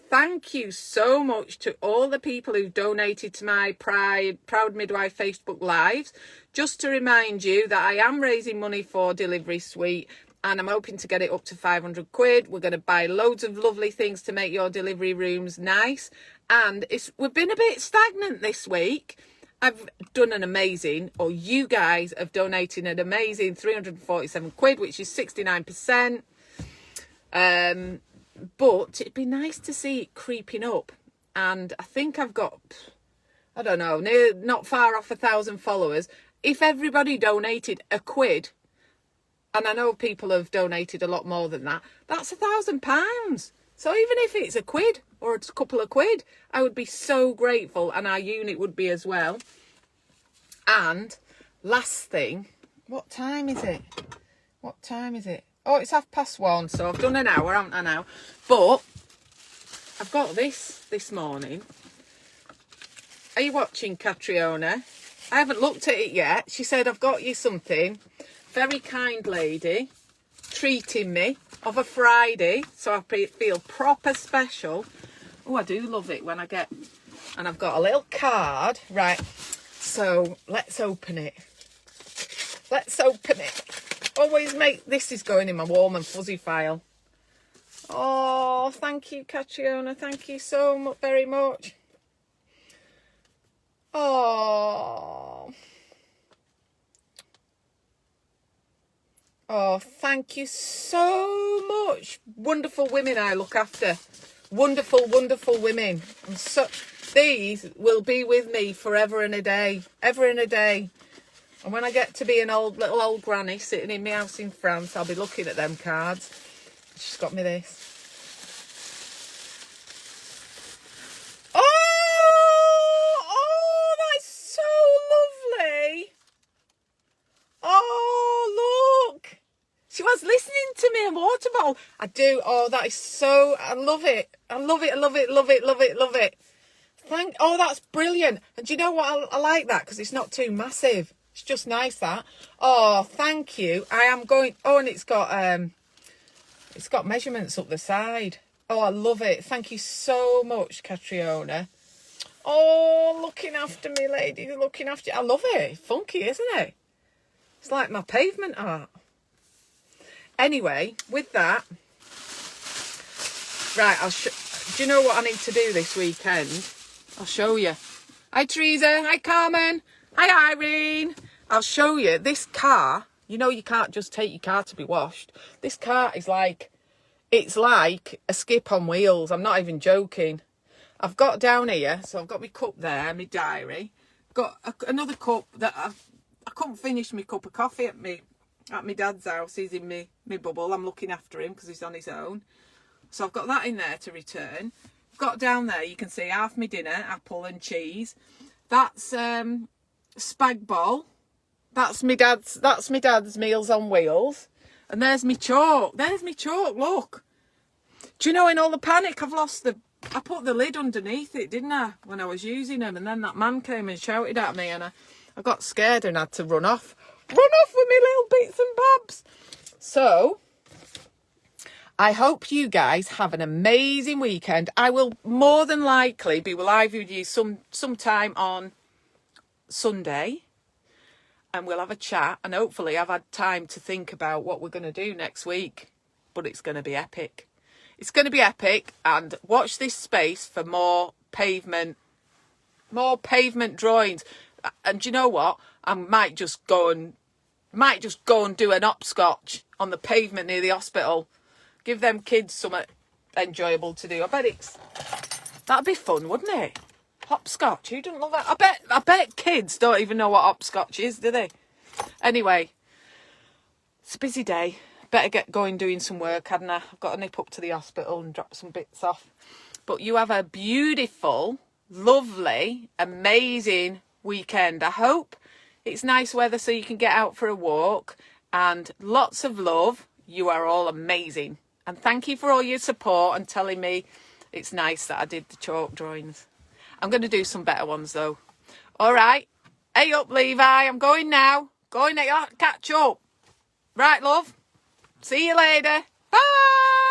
Thank you so much to all the people who've donated to my Proud Midwife Facebook Lives. Just to remind you that I am raising money for Delivery Suite, and I'm hoping to get it up to 500 quid. We're going to buy loads of lovely things to make your delivery rooms nice. And we've been a bit stagnant this week. I've done an amazing, or you guys have donated an amazing 347 quid, which is 69%. But it'd be nice to see it creeping up. And I think I've got, I don't know, not far off 1,000 followers. If everybody donated a quid, and I know people have donated a lot more than that, that's £1,000. So even if it's a quid or it's a couple of quid, I would be so grateful, and our unit would be as well. And last thing, what time is it? What time is it? Oh, it's 1:30, so I've done an hour, haven't I now? But I've got this morning. Are you watching, Catriona? I haven't looked at it yet. She said, I've got you something. Very kind lady, treating me of a Friday, so I feel proper special. Oh, I do love it when I get... And I've got a little card. Right, so let's open it. Let's open it. Always make... This is going in my warm and fuzzy file. Oh, thank you, Catriona. Thank you so much, very much. Oh. Oh, thank you so much. Wonderful women I look after. Wonderful, wonderful women. And so these will be with me forever and a day. Ever and a day. And when I get to be an little old granny sitting in my house in France, I'll be looking at them cards. She's got me this. Oh, that's so lovely. Oh, look. She was listening to me, a water bottle. I do. Oh, that is so... I love it. I love it. I love it. Love it. Love it. Love it. Oh, that's brilliant. And do you know what? I like that because it's not too massive. It's just nice, that. Oh, thank you. I am going... Oh, and it's got measurements up the side. Oh, I love it. Thank you so much, Catriona. Oh, looking after me, lady. Looking after you. I love it. Funky, isn't it? It's like my pavement art. Anyway, with that... Right, do you know what I need to do this weekend? I'll show you. Hi, Teresa. Hi, Carmen. Hi, Irene. I'll show you. This car, you know you can't just take your car to be washed. This car is like... It's like a skip on wheels. I'm not even joking. I've got down here, so I've got my cup there, my diary. Got another cup that I couldn't finish my cup of coffee at my dad's house. He's in my bubble. I'm looking after him because he's on his own. So I've got that in there to return. Got down there, you can see half my dinner, apple and cheese. That's spag bol. That's my dad's Meals on Wheels. And there's me chalk. There's me chalk, look. Do you know, in all the panic, I put the lid underneath it, didn't I, when I was using them? And then that man came and shouted at me and I got scared and had to run off. Run off with me little bits and bobs. So, I hope you guys have an amazing weekend. I will more than likely be live with you sometime on Sunday. And we'll have a chat. And hopefully I've had time to think about what we're going to do next week. But it's going to be epic. It's going to be epic. And watch this space for more pavement drawings. And do you know what? I might just go and do an hopscotch on the pavement near the hospital. Give them kids something enjoyable to do. That'd be fun, wouldn't it? Hopscotch. Who doesn't love that? I bet kids don't even know what hopscotch is, do they? Anyway, it's a busy day. Better get going doing some work, hadn't I? I've got to nip up to the hospital and drop some bits off. But you have a beautiful, lovely, amazing weekend. I hope it's nice weather so you can get out for a walk. And lots of love. You are all amazing. And thank you for all your support and telling me it's nice that I did the chalk drawings. I'm going to do some better ones though. All right. Hey up, Levi. I'm going now. Going now. Catch up. Right, love. See you later. Bye.